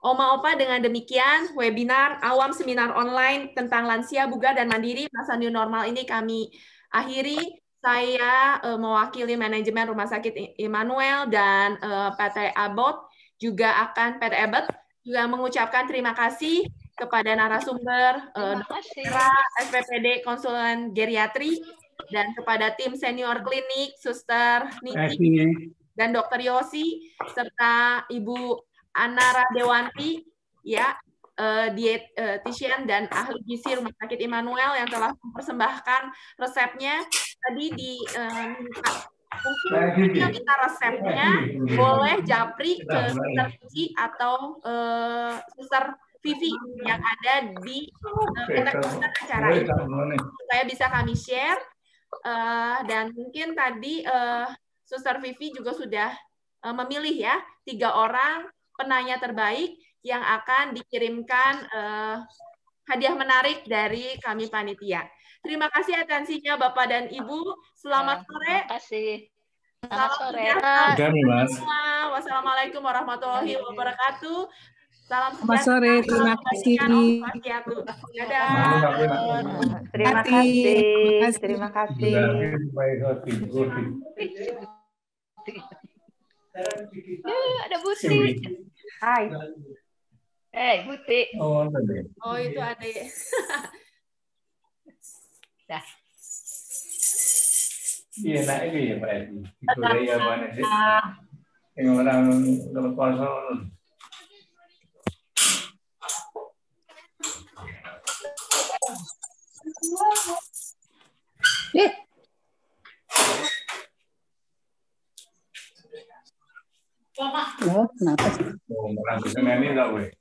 Oma Opa, dengan demikian webinar awam seminar online tentang lansia, bugar, dan mandiri masa new normal ini kami akhiri. Saya mewakili manajemen Rumah Sakit Immanuel dan PT Abbott juga mengucapkan terima kasih kepada narasumber Dr. SPPD Konsulen Geriatri dan kepada tim senior klinik Suster Niki dan Dr. Yosi serta Ibu Anara Dewanti, ya, dietitian dan ahli gizi Rumah Sakit Immanuel yang telah mempersembahkan resepnya. Tadi diminta mungkin yang minta resepnya boleh japri ke Suster Niki atau Suster Vivi yang ada di acara ini. Saya bisa kami share dan mungkin tadi Suster Vivi juga sudah memilih ya 3 orang penanya terbaik yang akan dikirimkan hadiah menarik dari kami panitia. Terima kasih atensinya Bapak dan Ibu. Selamat sore. Terima kasih. Selamat sore. Wassalamualaikum warahmatullahi wabarakatuh. Salam Selamat sore. Terima kasih. Dadah. Terima kasih. Terima kasih. Ada Buti. Hai. Buti. Oh, itu adik. Dah. Iya, nah ini ya Pak Edi. Itu ya mana sih? Yang orang konsul. Loh, kenapa sih? Oh, orang ini enggak, weh.